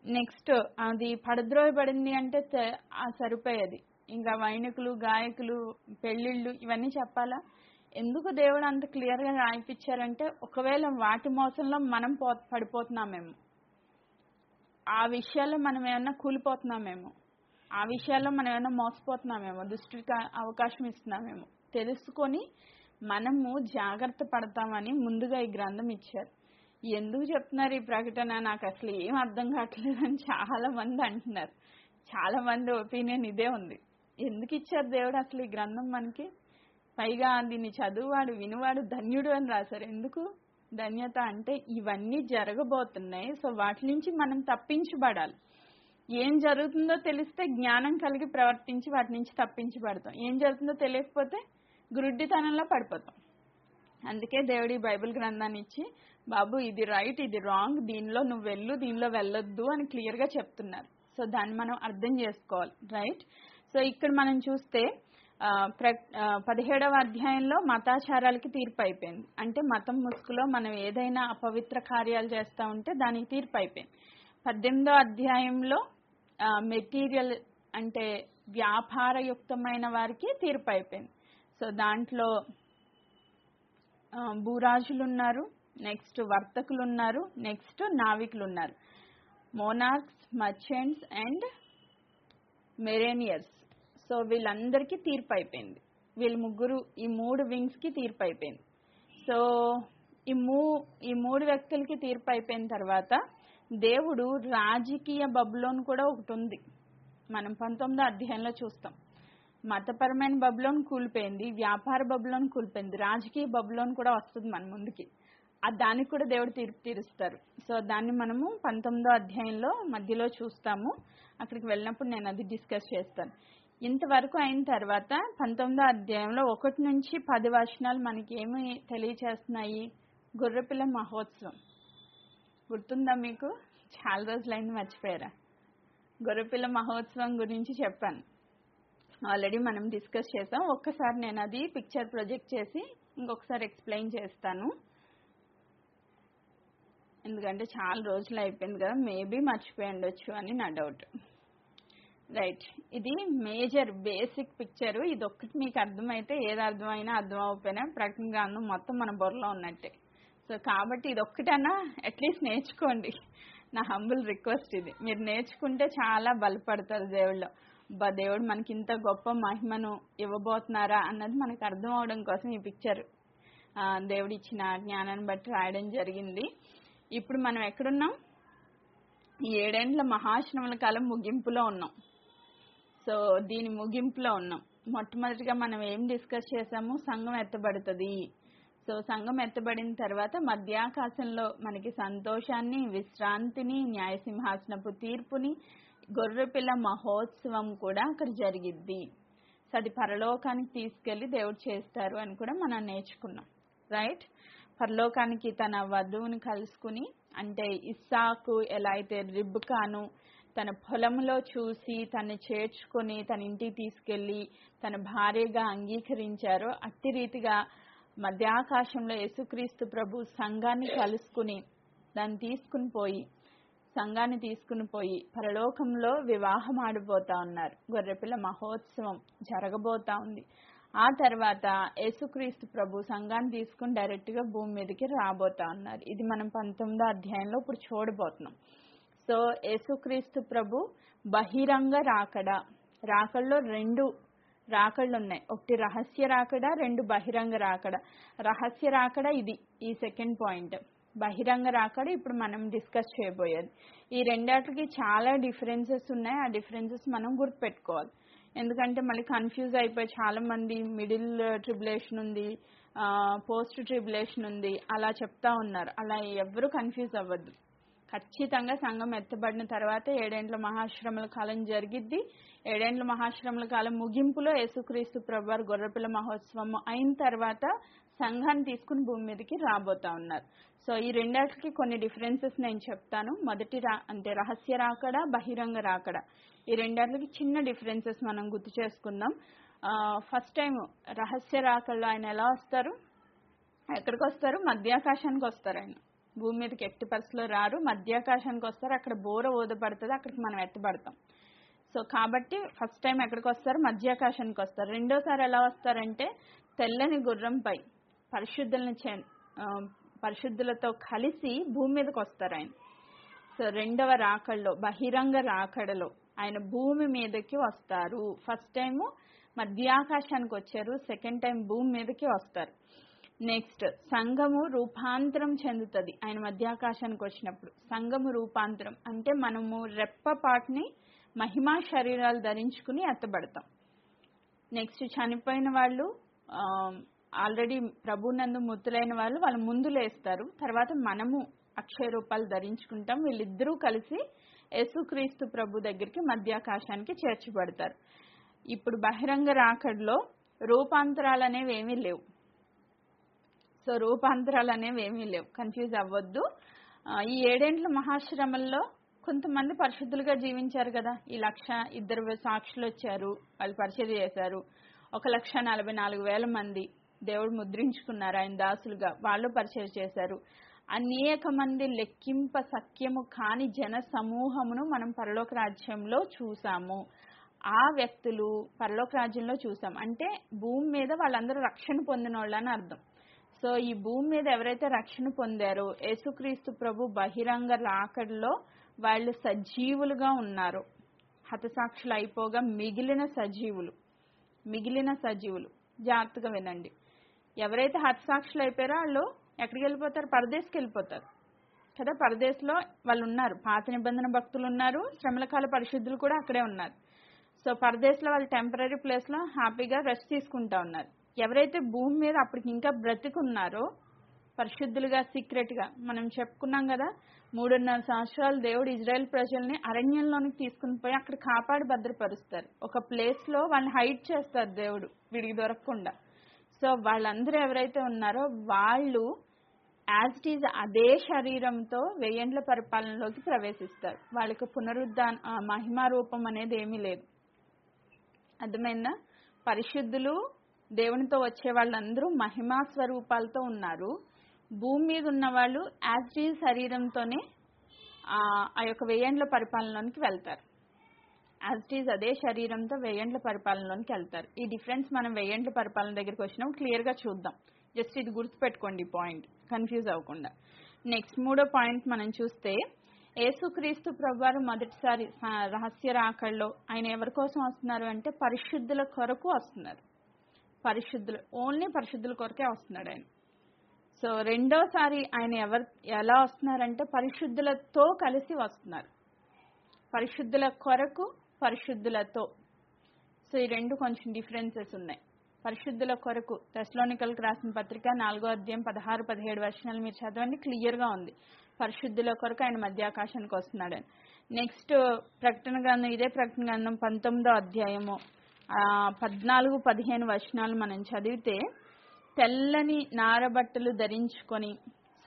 నెక్స్ట్ అది పడద్రోయబడింది అంటే సరిపోయేది. ఇంకా వైణికులు, గాయకులు, పెళ్ళిళ్ళు ఇవన్నీ చెప్పాలా? ఎందుకు దేవుడు అంత క్లియర్గా రాయిపించారంటే, ఒకవేళ వాటి మోసంలో మనం పడిపోతున్నామేమో, ఆ విషయాల్లో మనం ఏమన్నా కూలిపోతున్నామేమో, ఆ విషయాల్లో మనం ఏమన్నా మోసపోతున్నామేమో, దృష్టికి అవకాశం ఇస్తున్నామేమో తెలుసుకొని మనము జాగ్రత్త పడతామని ముందుగా ఈ గ్రంథం ఇచ్చారు. ఎందుకు చెప్తున్నారు ఈ ప్రకటన, నాకు అసలు ఏం అర్థం కావట్లేదని చాలా మంది అంటున్నారు. చాలా మంది ఒపీనియన్ ఇదే ఉంది. ఎందుకు ఇచ్చారు దేవుడు అసలు ఈ గ్రంథం మనకి? పైగా దీన్ని చదువువాడు వినువాడు ధన్యుడు అని రాశారు. ఎందుకు ధన్యత అంటే ఇవన్నీ జరగబోతున్నాయి. సో వాటి నుంచి మనం తప్పించబడాలి. ఏం జరుగుతుందో తెలిస్తే జ్ఞానం కలిగి ప్రవర్తించి వాటి నుంచి తప్పించబడతాం. ఏం జరుగుతుందో తెలియకపోతే గురుడ్డితనంలో పడిపోతాం. అందుకే దేవుడి బైబిల్ గ్రంథాన్ని ఇచ్చి, బాబు ఇది రైట్, ఇది రాంగ్, దీనిలో నువ్వు వెళ్ళు, దీనిలో వెళ్ళొద్దు అని క్లియర్గా చెప్తున్నారు. సో దాన్ని మనం అర్థం చేసుకోవాలి, రైట్? సో ఇక్కడ మనం చూస్తే 17వ అధ్యాయంలో మతాచారాలకి తీర్పు అయిపోయింది. అంటే మతం ముసుగులో మనం ఏదైనా అపవిత్ర కార్యాలు చేస్తూ ఉంటే దానికి తీర్పు అయిపోయింది. 18వ అధ్యాయంలో మెటీరియల్ అంటే వ్యాపారయుక్తమైన వారికి తీర్పు అయిపోయింది. సో దాంట్లో భూరాజులు ఉన్నారు, నెక్స్ట్ వర్తకులు ఉన్నారు, నెక్స్ట్ నావికులు ఉన్నారు. Monarchs, merchants and mariners. So వీళ్ళందరికీ తీర్పు అయిపోయింది. వీళ్ళు ముగ్గురు, ఈ 3 వింగ్స్కి తీర్పు అయిపోయింది. సో ఈ మూడు వ్యక్తులకి తీర్పు అయిపోయిన తర్వాత దేవుడు రాజకీయ బబులోన్ కూడా ఒకటి ఉంది. మనం 19వ అధ్యాయంలో చూస్తాం. మతపరమైన బబులోన్ కూలిపోయింది, వ్యాపార బబులోన్ కూలిపోయింది, రాజకీయ బబులోన్ కూడా వస్తుంది మన ముందుకి. దానికి కూడా దేవుడు తీర్పు తీరుస్తారు. సో దాన్ని మనము 19వ అధ్యాయంలో మధ్యలో చూస్తాము. అక్కడికి వెళ్ళినప్పుడు నేను అది డిస్కస్ చేస్తాను. ఇంతవరకు అయిన తర్వాత 19వ అధ్యాయంలో 1 నుంచి 10 వచనాలు మనకి ఏమి తెలియచేస్తున్నాయి? గొర్రెపిల్ల మహోత్సవం గుర్తుందా మీకు? చాలా రోజులైంది, మర్చిపోయారా? గొర్రెపిల్ల మహోత్సవం గురించి చెప్పాను, ఆల్రెడీ మనం డిస్కస్ చేసాం. ఒక్కసారి నేను అది పిక్చర్ ప్రొజెక్ట్ చేసి ఇంకొకసారి ఎక్స్ప్లెయిన్ చేస్తాను, ఎందుకంటే చాలా రోజులు అయిపోయింది కదా, మేబీ మర్చిపోయి ఉండొచ్చు అని నా డౌట్. రైట్, ఇది మేజర్ బేసిక్ పిక్చరు. ఇది ఒక్కటి మీకు అర్థమైతే ఏది అర్థమైనా అర్థం అవ్వకపోయినా ప్రకటన గ్రంథం మొత్తం మన బుర్రలో ఉన్నట్టే. సో కాబట్టి ఇది ఒక్కటన్నా అట్లీస్ట్ నేర్చుకోండి, నా హంబుల్ రిక్వెస్ట్ ఇది. మీరు నేర్చుకుంటే చాలా బలపడతారు దేవుళ్ళు. దేవుడు మనకి ఇంత గొప్ప మహిమను ఇవ్వబోతున్నారా అన్నది మనకు అర్థం అవడం కోసం ఈ పిక్చర్ దేవుడు ఇచ్చిన జ్ఞానాన్ని బట్టి రాయడం జరిగింది. ఇప్పుడు మనం ఎక్కడున్నాం? ఈ 7 ఏండ్ల మహాశ్రమల కాలం ముగింపులో ఉన్నాం. సో దీని ముగింపులో ఉన్నాం. మొట్టమొదటిగా మనం ఏం డిస్కస్ చేసాము, సంఘం ఎత్తబడుతుంది. సో సంఘం ఎత్తబడిన తర్వాత మధ్యాకాశంలో మనకి సంతోషాన్ని, విశ్రాంతిని, న్యాయసింహాసనపు తీర్పుని, గొర్రెపిల్ల మహోత్సవం కూడా అక్కడ జరిగిద్ది. సో అది పరలోకానికి తీసుకెళ్లి దేవుడు చేస్తారు అని కూడా మనం నేర్చుకున్నాం, రైట్. పరలోకానికి తన వధువుని కలుసుకుని, అంటే ఇస్సాకు ఎలా అయితే రిబ్కాను తన పొలంలో చూసి తను చేర్చుకొని తన ఇంటికి తీసుకెళ్లి తన భార్యగా అంగీకరించారో, అట్టి రీతిగా మధ్యాకాశంలో యేసుక్రీస్తు ప్రభు సంఘాన్ని కలుసుకుని సంఘాన్ని తీసుకుని పోయి పరలోకంలో వివాహం ఆడిపోతా ఉన్నారు. గొర్రెపిల్ల మహోత్సవం జరగబోతా ఉంది. ఆ తర్వాత యేసుక్రీస్తు ప్రభు సంఘాన్ని తీసుకుని డైరెక్ట్ గా భూమి మీదకి రాబోతా ఉన్నారు. ఇది మనం 19వ అధ్యాయంలో ఇప్పుడు చూడబోతున్నాం. సో యేసుక్రీస్తు ప్రభు బహిరంగ రాకడలో 2 రాకళ్ళు ఉన్నాయి. ఒకటి రహస్య రాకడ, 2 బహిరంగ రాకడ. రహస్య రాకడ ఇది ఈ సెకండ్ పాయింట్. బహిరంగ రాకడ ఇప్పుడు మనం డిస్కస్ చేయబోయేది. ఈ రెండాటికి చాలా డిఫరెన్సెస్ ఉన్నాయి. ఆ డిఫరెన్సెస్ మనం గుర్తుపెట్టుకోవాలి. ఎందుకంటే మళ్ళీ కన్ఫ్యూజ్ అయిపోయి చాలా మంది మిడిల్ ట్రిబులేషన్ ఉంది, పోస్ట్ ట్రిబులేషన్ ఉంది అలా చెప్తా ఉన్నారు. అలా ఎవరు కన్ఫ్యూజ్ అవ్వద్దు. ఖచ్చితంగా సంఘం ఎత్తబడిన తర్వాత 7 ఏండ్ల మహాశ్రమల కాలం జరిగిద్ది. 7 ఏండ్ల మహాశ్రమల కాలం ముగింపులో యేసుక్రీస్తు ప్రభువారు గొర్రెపిల్ల మహోత్సవం అయిన తర్వాత సంఘాన్ని తీసుకుని భూమి మీదకి రాబోతా ఉన్నారు. సో ఈ రెండాటికి కొన్ని డిఫరెన్సెస్ నేను చెప్తాను. మొదటి అంటే రహస్య రాకడ, బహిరంగ రాకడ, ఈ రెండాటికి చిన్న డిఫరెన్సెస్ మనం గుర్తు చేసుకుందాం. ఫస్ట్ టైం రహస్య రాకడలో ఆయన ఎలా వస్తారు, ఎక్కడికి వస్తారు? మధ్యాకాశానికి వస్తారు. ఆయన భూమి మీదకి ఎట్టి పరిస్థితిలో రారు, మధ్యాకాశానికి వస్తారు. అక్కడ బోర ఊదపడుతుంది, అక్కడికి మనం ఎత్తబడతాం. సో కాబట్టి ఫస్ట్ టైం ఎక్కడికి వస్తారు? మధ్యాకాశానికి వస్తారు. రెండోసారి ఎలా వస్తారంటే తెల్లని గుర్రంపై పరిశుద్ధులతో కలిసి భూమి మీదకి వస్తారు ఆయన. సో రెండవ రాకడలో, బహిరంగ రాకడలో ఆయన భూమి మీదకి వస్తారు. ఫస్ట్ టైము మధ్యాకాశానికి వచ్చారు, సెకండ్ టైం భూమి మీదకి వస్తారు. నెక్స్ట్ సంఘము రూపాంతరం చెందుతుంది. ఆయన మధ్యాకాశానికి వచ్చినప్పుడు సంఘము రూపాంతరం అంటే మనము రెప్పపాటుని మహిమా శరీరాలు ధరించుకుని ఎత్తబడతాం. నెక్స్ట్ చనిపోయిన వాళ్ళు, ఆల్రెడీ ప్రభునందు మృతులైన వాళ్ళు ముందు లేస్తారు. తర్వాత మనము అక్షయ రూపాలు ధరించుకుంటాం. వీళ్ళిద్దరూ కలిసి యేసుక్రీస్తు ప్రభు దగ్గరికి మధ్యాకాశానికి చేర్చబడతారు. ఇప్పుడు బహిరంగ రాకడలో రూపాంతరాలు అనేవి ఏమీ లేవు. సో రూపాంతరాలు అనేవి ఏమీ లేవు, కన్ఫ్యూజ్ అవ్వద్దు. ఈ 7 ఏండ్ల మహాశ్రమల్లో కొంతమంది పరిశుద్ధులుగా జీవించారు కదా. ఈ 1,02 సాక్షులు వచ్చారు, వాళ్ళు పరిచర్య చేశారు. 1,44,000 మంది దేవుడు ముద్రించుకున్నారు ఆయన దాసులుగా, వాళ్ళు పరిచర్య చేశారు. అనేక మంది లెక్కింప సఖ్యము కాని జన సమూహమును మనం పరలోక రాజ్యంలో చూసాము. ఆ వ్యక్తులు పరలోక రాజ్యంలో చూసాం అంటే భూమి మీద వాళ్ళందరూ రక్షణ పొందిన వాళ్ళు అని అర్థం. సో ఈ భూమి మీద ఎవరైతే రక్షణ పొందారో యేసుక్రీస్తు ప్రభు బహిరంగ రాకడలో వాళ్ళు సజీవులుగా ఉన్నారు. హతసాక్షులు అయిపోగా మిగిలిన సజీవులు జాగ్రత్తగా వినండి. ఎవరైతే హతసాక్షులు అయిపోయారో వాళ్ళు ఎక్కడికి వెళ్ళిపోతారు? పరదేశకి వెళ్ళిపోతారు కదా. పరదేశంలో వాళ్ళు ఉన్నారు, పాత నిబంధన భక్తులు ఉన్నారు, శ్రమల కాల పరిశుద్ధులు కూడా అక్కడే ఉన్నారు. సో పరదేశంలో వాళ్ళు టెంపరీ ప్లేస్ లో హ్యాపీగా రెస్ట్ తీసుకుంటా ఉన్నారు. ఎవరైతే భూమి మీద అప్పటికి ఇంకా బ్రతికున్నారో పరిశుద్ధులుగా సీక్రెట్ గా మనం చెప్పుకున్నాం కదా, 3.5 సంవత్సరాలు దేవుడు ఇజ్రాయెల్ ప్రజల్ని అరణ్యంలోనికి తీసుకుని పోయి అక్కడ కాపాడి భద్రపరుస్తారు. ఒక ప్లేస్ లో వాళ్ళని హైడ్ చేస్తారు దేవుడు వీడికి దొరకకుండా. సో వాళ్ళందరూ ఎవరైతే ఉన్నారో వాళ్ళు యాజ్ ఇట్ ఈజ్ అదే శరీరంతో 1000 ఏండ్ల పరిపాలనలోకి ప్రవేశిస్తారు. వాళ్ళకి మహిమా రూపం అనేది ఏమీ లేదు. అర్థమైందా? పరిశుద్ధులు దేవునితో వచ్చే వాళ్ళందరూ మహిమా స్వరూపాలతో ఉన్నారు. భూమి మీద ఉన్న వాళ్ళు యాజ్ ఇట్ ఈజ్ శరీరంతోనే ఆ యొక్క 1000 ఏండ్ల పరిపాలనలోనికి వెళ్తారు. యాజ్ ఇట్ ఈజ్ అదే శరీరంతో 1000 ఏండ్ల పరిపాలనలోనికి వెళ్తారు. ఈ డిఫరెన్స్ మనం 1000 ఏండ్ల పరిపాలన దగ్గరికి వచ్చినప్పుడు క్లియర్ గా చూద్దాం. జస్ట్ ఇది గుర్తుపెట్టుకోండి, పాయింట్ కన్ఫ్యూజ్ అవ్వకుండా. నెక్స్ట్ 3వ పాయింట్ మనం చూస్తే యేసుక్రీస్తు ప్రభువారు మొదటిసారి రహస్య రాకడలో ఆయన ఎవరి కోసం వస్తున్నారు అంటే పరిశుద్ధుల కొరకు వస్తున్నారు. ఓన్లీ పరిశుద్ధుల కొరకే వస్తున్నాడు ఆయన. సో రెండోసారి ఆయన ఎలా వస్తున్నారంటే పరిశుద్ధులతో కలిసి వస్తున్నారు. పరిశుద్ధుల కొరకు, పరిశుద్ధులతో. సో సో ఈ రెండు కొంచెం డిఫరెన్సెస్ ఉన్నాయి. పరిశుద్ధుల కొరకు తెస్సలోనికలకు రాసిన పత్రిక 4వ అధ్యాయం 16-17 వచనాలు మీరు చదవండి, క్లియర్గా ఉంది పరిశుద్ధుల కొరకు ఆయన మధ్యాకాశానికి వస్తున్నాడని. నెక్స్ట్ ప్రకటన గ్రంథం, ఇదే ప్రకటన గ్రంథం 19వ అధ్యాయము 14-15 వచనాలు మనం చదివితే, తెల్లని నారబట్టలు ధరించుకొని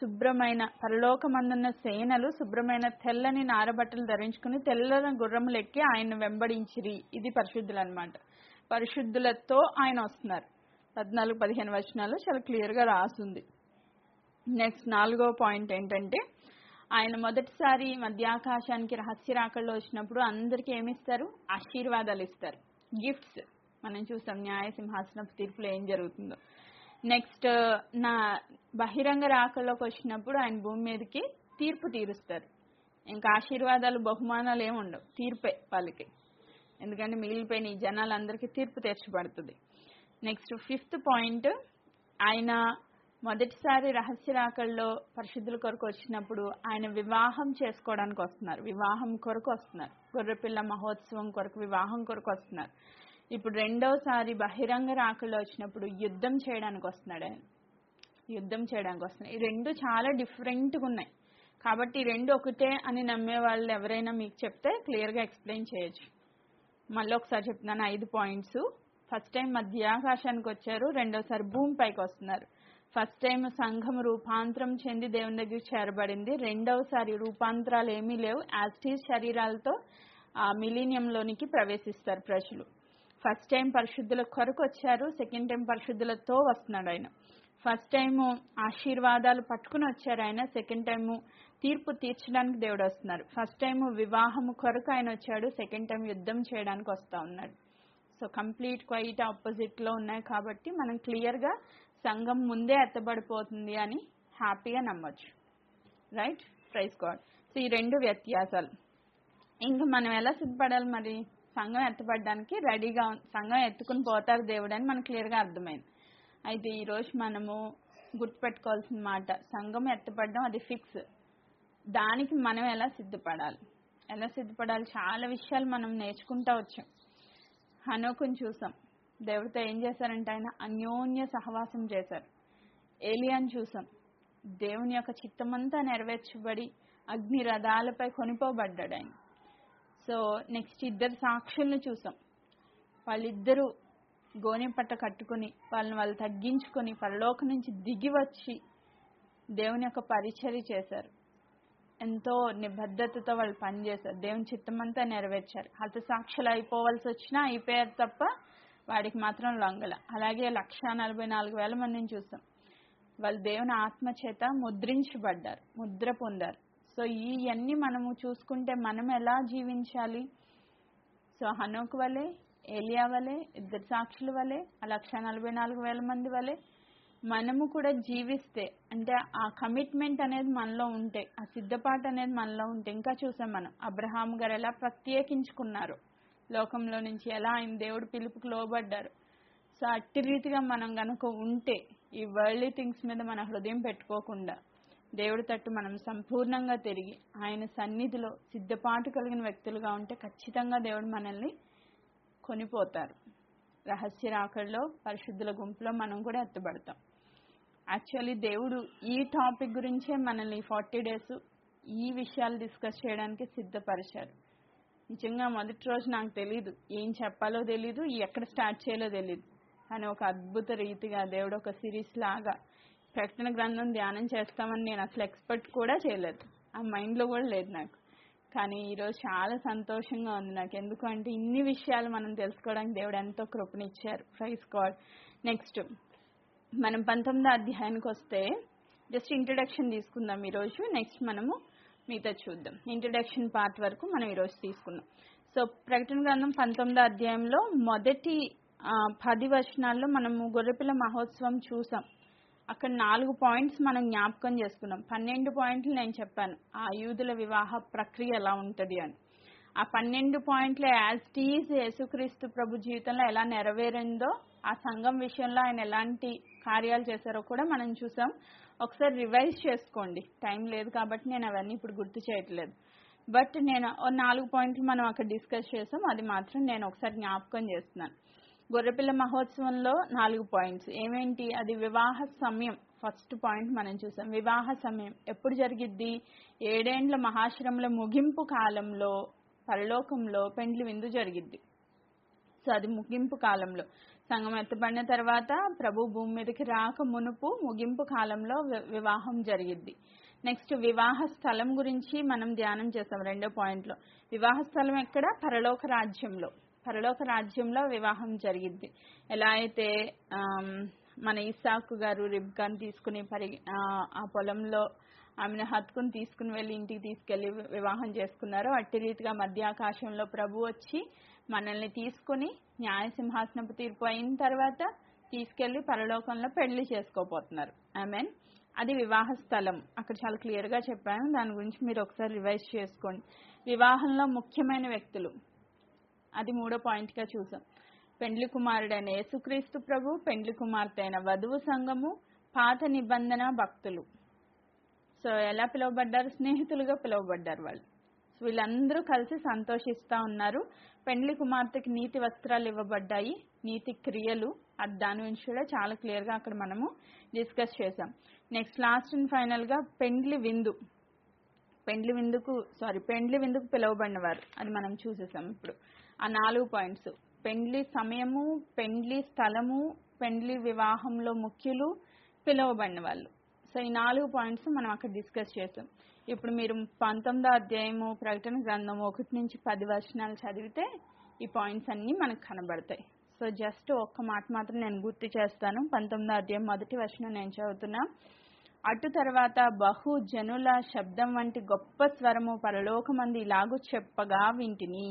శుభ్రమైన పరలోకమందున్న సేనలు శుభ్రమైన తెల్లని నారబట్టలు ధరించుకుని తెల్లని గుర్రములు ఎక్కి ఆయన వెంబడించిరి. ఇది పరిశుద్ధులు అన్నమాట. పరిశుద్ధులతో ఆయన వస్తున్నారు. 14-15 వచనాలు చాలా క్లియర్గా రాసుంది. నెక్స్ట్ 4వ పాయింట్ ఏంటంటే, ఆయన మొదటిసారి మధ్యాకాశానికి రహస్య రాకల్లో వచ్చినప్పుడు అందరికీ ఏమిస్తారు? ఆశీర్వాదాలు ఇస్తారు, గిఫ్ట్స్. మనం చూస్తాం న్యాయ సింహాసనపు తీర్పులో ఏం జరుగుతుందో. నెక్స్ట్ నా బహిరంగ రాకల్లోకి వచ్చినప్పుడు ఆయన భూమి మీదకి తీర్పు తీరుస్తారు. ఇంకా ఆశీర్వాదాలు బహుమానాలు ఏమి ఉండవు, తీర్పే వాళ్ళకి. ఎందుకంటే మిగిలిపోయిన ఈ జనాలందరికీ తీర్పు తీర్చబడుతుంది. నెక్స్ట్ 5th పాయింట్, ఆయన మొదటిసారి రహస్య రాకల్లో పరిశుద్ధుల కొరకు వచ్చినప్పుడు ఆయన వివాహం చేసుకోవడానికి వస్తున్నారు, వివాహం కొరకు వస్తున్నారు, గొర్రెపిల్ల మహోత్సవం కొరకు వివాహం కొరకు వస్తున్నారు. ఇప్పుడు రెండోసారి బహిరంగ రాకల్లో వచ్చినప్పుడు యుద్ధం చేయడానికి వస్తున్నాడు ఆయన, యుద్ధం చేయడానికి వస్తున్నాడు. ఈ రెండు చాలా డిఫరెంట్గా ఉన్నాయి. కాబట్టి ఈ రెండు ఒకటే అని నమ్మే వాళ్ళు ఎవరైనా మీకు చెప్తే క్లియర్గా ఎక్స్ప్లెయిన్ చేయొచ్చు. మళ్ళీ ఒకసారి చెప్తున్నాను 5 పాయింట్స్. ఫస్ట్ టైం మధ్యాకాశానికి వచ్చారు, రెండోసారి భూమిపైకి వస్తున్నారు. ఫస్ట్ టైం సంఘం రూపాంతరం చెంది దేవుని దగ్గరికి చేరబడింది. రెండవసారి రూపాంతరాలు ఏమీ లేవు, యాస్టీస్ శరీరాలతో మిలీనియంలోనికి ప్రవేశిస్తారు ప్రజలు. ఫస్ట్ టైం పరిశుద్ధుల కొరకు వచ్చారు, సెకండ్ టైం పరిశుద్ధులతో వస్తున్నాడు ఆయన. ఫస్ట్ టైము ఆశీర్వాదాలు పట్టుకుని వచ్చారు ఆయన, సెకండ్ టైము తీర్పు తీర్చడానికి దేవుడు వస్తున్నారు. ఫస్ట్ టైము వివాహము కొరకు ఆయన వచ్చాడు, సెకండ్ టైం యుద్ధం చేయడానికి వస్తూ ఉన్నాడు. సో కంప్లీట్ క్వైట్ ఆపోజిట్లో ఉన్నాయి. కాబట్టి మనం క్లియర్గా సంఘం ముందే ఎత్తబడిపోతుంది అని హ్యాపీగా నమ్మొచ్చు. Right, praise God. సో ఈ రెండు వ్యత్యాసాలు. ఇంకా మనం ఎలా సిద్ధపడాలి మరి? సంఘం ఎత్తబడడానికి రెడీగా, సంఘం ఎత్తుకుని పోతారు దేవుడు అని మనకు క్లియర్గా అర్థమైంది. అయితే ఈరోజు మనము గుర్తుపెట్టుకోవాల్సిన మాట, సంఘం ఎత్తపడడం అది ఫిక్స్. దానికి మనం ఎలా సిద్ధపడాలి, ఎలా సిద్ధపడాలి? చాలా విషయాలు మనం నేర్చుకుంటూ వచ్చాం. హనోకుని చూసాం, దేవుడితో ఏం చేశారంటే ఆయన అన్యోన్య సహవాసం చేశారు. ఏలియాని చూసాం, దేవుని యొక్క చిత్తమంతా నెరవేర్చబడి అగ్ని రథాలపై కొనిపోబడ్డాడు ఆయన. సో నెక్స్ట్ 2 సాక్షులను చూసాం, వాళ్ళిద్దరూ గోనె పట్ట కట్టుకుని వాళ్ళు తగ్గించుకొని పరలోకం నుంచి దిగి వచ్చి దేవుని యొక్క పరిచర్య చేశారు. ఎంతో నిబద్ధతతో వాళ్ళు పనిచేశారు, దేవుని చిత్తమంతా నెరవేర్చారు. హతసాక్షులు అయిపోవాల్సి వచ్చినా అయిపోయారు తప్ప వాడికి మాత్రం లొంగల. అలాగే 144,000 మందిని చూసాం, వాళ్ళు దేవుని ఆత్మ చేత ముద్రించబడ్డారు, ముద్ర పొందారు. సో ఇవన్నీ మనము చూసుకుంటే మనం ఎలా జీవించాలి? సో హనోకు వలె, ఏలియా వలె, 2 సాక్షుల వలె, 144,000 మంది వలె మనము కూడా జీవిస్తే, అంటే ఆ కమిట్మెంట్ అనేది మనలో ఉంటే, ఆ సిద్ధపాటు అనేది మనలో ఉంటే, ఇంకా చూసాం మనం అబ్రహాం గారు ఎలా ప్రత్యేకించుకున్నారు లోకంలో నుంచి, ఎలా ఆయన దేవుడు పిలుపుకు లోబడ్డారు. సో అట్టి రీతిగా మనం కనుక ఉంటే, ఈ వరల్డ్లీ థింగ్స్ మీద మన హృదయం పెట్టుకోకుండా దేవుడి తట్టు మనం సంపూర్ణంగా తిరిగి ఆయన సన్నిధిలో సిద్ధపాటు కలిగిన వ్యక్తులుగా ఉంటే ఖచ్చితంగా దేవుడు మనల్ని కొనిపోతారు. రహస్య రాకడలో పరిశుద్ధుల గుంపులో మనం కూడా ఎత్తబడతాం. యాక్చువల్లీ దేవుడు ఈ టాపిక్ గురించే మనల్ని 40 days ఈ విషయాలు డిస్కస్ చేయడానికి సిద్ధపరిచారు. నిజంగా మొదటి రోజు నాకు తెలీదు, ఏం చెప్పాలో తెలీదు, ఎక్కడ స్టార్ట్ చేయాలో తెలీదు. కానీ ఒక అద్భుత రీతిగా దేవుడు ఒక సిరీస్ లాగా ప్రకటన గ్రంథం ధ్యానం చేస్తామని నేను అసలు ఎక్స్పెక్ట్ కూడా చేయలేదు, ఆ మైండ్లో కూడా లేదు నాకు. కానీ ఈరోజు చాలా సంతోషంగా ఉంది నాకు. ఎందుకంటే ఇన్ని విషయాలు మనం తెలుసుకోవడానికి దేవుడు ఎంతో కృపనిచ్చారు. Praise God. నెక్స్ట్ మనం 19వ అధ్యాయానికి వస్తే జస్ట్ ఇంట్రడక్షన్ తీసుకుందాం ఈరోజు. నెక్స్ట్ మనము మిగతా చూద్దాం. ఇంట్రడక్షన్ పార్ట్ వరకు మనం ఈరోజు తీసుకున్నాం. సో ప్రకటన గ్రంథం 19వ అధ్యాయంలో మొదటి 10 వచనాల్లో మనము గొర్రెపిల్ల మహోత్సవం చూసాం. అక్కడ 4 పాయింట్స్ మనం జ్ఞాపకం చేసుకున్నాం. 12 పాయింట్లు నేను చెప్పాను ఆ యూదుల వివాహ ప్రక్రియ ఎలా ఉంటుంది అని. ఆ 12 పాయింట్లు యాజ్ టీజ్ యేసుక్రీస్తు ప్రభు జీవితంలో ఎలా నెరవేరిందో, ఆ సంఘం విషయంలో ఆయన ఎలాంటి కార్యాలు చేశారో కూడా మనం చూసాం. ఒకసారి రివైజ్ చేసుకోండి, టైం లేదు కాబట్టి నేను అవన్నీ ఇప్పుడు గుర్తు చేయట్లేదు. బట్ నేను 4 పాయింట్లు మనం అక్కడ డిస్కస్ చేసాం, అది మాత్రం నేను ఒకసారి జ్ఞాపకం చేస్తున్నాను. గొర్రెపిల్ల మహోత్సవంలో 4 పాయింట్స్ ఏమేంటి? అది వివాహ సమయం. ఫస్ట్ పాయింట్ మనం చూసాం. వివాహ సమయం ఎప్పుడు జరిగిద్ది? 7 ఏండ్ల మహాశ్రమల ముగింపు కాలంలో పరలోకంలో పెండ్లి విందు జరిగిద్ది. సో అది ముగింపు కాలంలో, సంఘం ఎత్తబడిన తర్వాత ప్రభు భూమి మీదకి రాక మునుపు ముగింపు కాలంలో వివాహం జరిగిద్ది. నెక్స్ట్ వివాహ స్థలం గురించి మనం ధ్యానం చేస్తాం 2వ పాయింట్లో. వివాహ స్థలం ఎక్కడ? పరలోక రాజ్యంలో. పరలోక రాజ్యంలో వివాహం జరిగిద్ది. ఎలా అయితే మన ఇస్సాకు గారు రిబ్కాను తీసుకుని ఆ పొలంలో ఆమెను హత్తుకుని తీసుకుని వెళ్ళి ఇంటికి తీసుకెళ్లి వివాహం చేసుకున్నారో, అట్టి రీతిగా మధ్యాకాశంలో ప్రభు వచ్చి మనల్ని తీసుకుని న్యాయసింహాసనపు తీర్పు అయిన తర్వాత తీసుకెళ్లి పరలోకంలో పెళ్లి చేసుకోపోతున్నారు. ఆమెన్. అది వివాహ స్థలం. అక్కడ చాలా క్లియర్ గా చెప్పాను, దాని గురించి మీరు ఒకసారి రివైజ్ చేసుకోండి. వివాహంలో ముఖ్యమైన వ్యక్తులు, అది 3వ పాయింట్ గా చూసాం. పెండ్లి కుమారుడైన యేసుక్రీస్తు ప్రభు, పెండ్లి కుమార్తె అయిన వధువు సంఘము, పాత నిబంధన భక్తులు. సో ఎలా పిలువబడ్డారు? స్నేహితులుగా పిలువబడ్డారు వాళ్ళు. సో వీళ్ళందరూ కలిసి సంతోషిస్తా ఉన్నారు. పెండ్లి కుమార్తెకి నీతి వస్త్రాలు ఇవ్వబడ్డాయి, నీతి క్రియలు. అది దాని గురించి కూడా చాలా క్లియర్ గా అక్కడ మనము డిస్కస్ చేసాం. నెక్స్ట్ లాస్ట్ అండ్ ఫైనల్ గా పెండ్లి విందు. పెండ్లి విందుకు పిలువబడిన వారు, అది మనం చూసేసాం. ఇప్పుడు ఆ 4 పాయింట్స్: పెండ్లి సమయము, పెండ్లి స్థలము, పెండ్లి వివాహంలో ముఖ్యులు, పిలువబడిన వాళ్ళు. సో ఈ 4 పాయింట్స్ మనం అక్కడ డిస్కస్ చేసాం. ఇప్పుడు మీరు 19వ అధ్యాయము ప్రకటన గ్రంథము 1 నుంచి 10 వచనాలు చదివితే ఈ పాయింట్స్ అన్ని మనకు కనబడతాయి. సో జస్ట్ ఒక్క మాట మాత్రం నేను గుర్తు చేస్తాను. 19వ అధ్యాయం 1వ వచనం నేను చదువుతున్నా. అటు తర్వాత బహు జనుల శబ్దం వంటి గొప్ప స్వరము పరలోకమందు ఇలాగూ చెప్పగా వింటిని.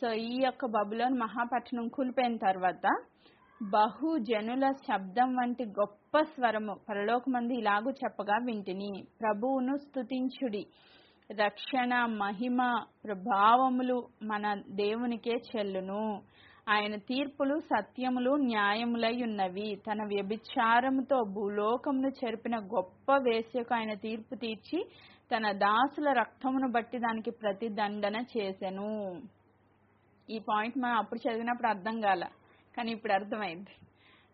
సో ఈ యొక్క బబులోను మహాపట్టణం కూలిపోయిన తర్వాత బహు జనుల శబ్దం వంటి గొప్ప స్వరము పరలోకమందు ఇలాగూ చెప్పగా వింటిని. ప్రభువును స్తుతించుడి, రక్షణ, మహిమ, ప్రభావములు మన దేవునికే చెల్లును. ఆయన తీర్పులు సత్యములు న్యాయములై ఉన్నవి. తన వ్యభిచారముతో భూలోకమును చెరిపిన గొప్ప వేశ్యకు ఆయన తీర్పు తీర్చి తన దాసుల రక్తమును బట్టి దానికి ప్రతిదండన చేసెను. ఈ పాయింట్ మనం అప్పుడు చదివినప్పుడు అర్థం కాల, కానీ ఇప్పుడు అర్థమైంది.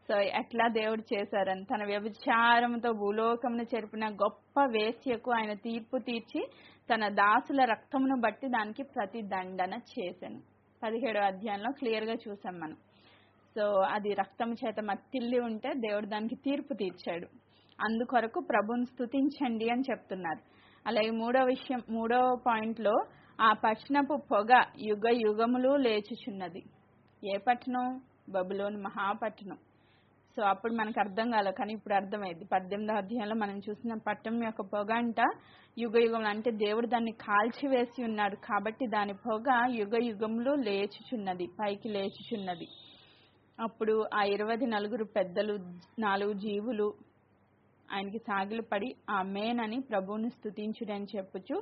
సో ఎట్లా దేవుడు చేశారని, తన వ్యభిచారంతో భూలోకమును చెరిపిన గొప్ప వేశ్యకు ఆయన తీర్పు తీర్చి తన దాసుల రక్తమును బట్టి దానికి ప్రతిదండన చేసెను. 17వ అధ్యాయంలో క్లియర్ గా చూసాం మనం. సో అది రక్తం చేత మత్తిల్లి ఉంటే దేవుడు దానికి తీర్పు తీర్చాడు. అందుకొరకు ప్రభుని స్తుతించండి అని చెప్తున్నారు. అలాగే 3వ పాయింట్ లో ఆ పట్టణపు పొగ యుగ యుగములు లేచుచున్నది. ఏ పట్టణం? బబులోను మహాపట్టణం. సో అప్పుడు మనకు అర్థం కాలే, కానీ ఇప్పుడు అర్థమైంది. 18వ అధ్యాయంలో మనం చూసిన పట్టణం యొక్క పొగ అంట యుగ యుగములు, అంటే దేవుడు దాన్ని కాల్చివేసి ఉన్నాడు కాబట్టి దాని పొగ యుగ యుగములు లేచుచున్నది, పైకి లేచుచున్నది. అప్పుడు ఆ 24 పెద్దలు 4 జీవులు ఆయనకి సాగిలు పడి ఆమేన్ అని ప్రభువుని స్తుతించుడని చెప్పుచు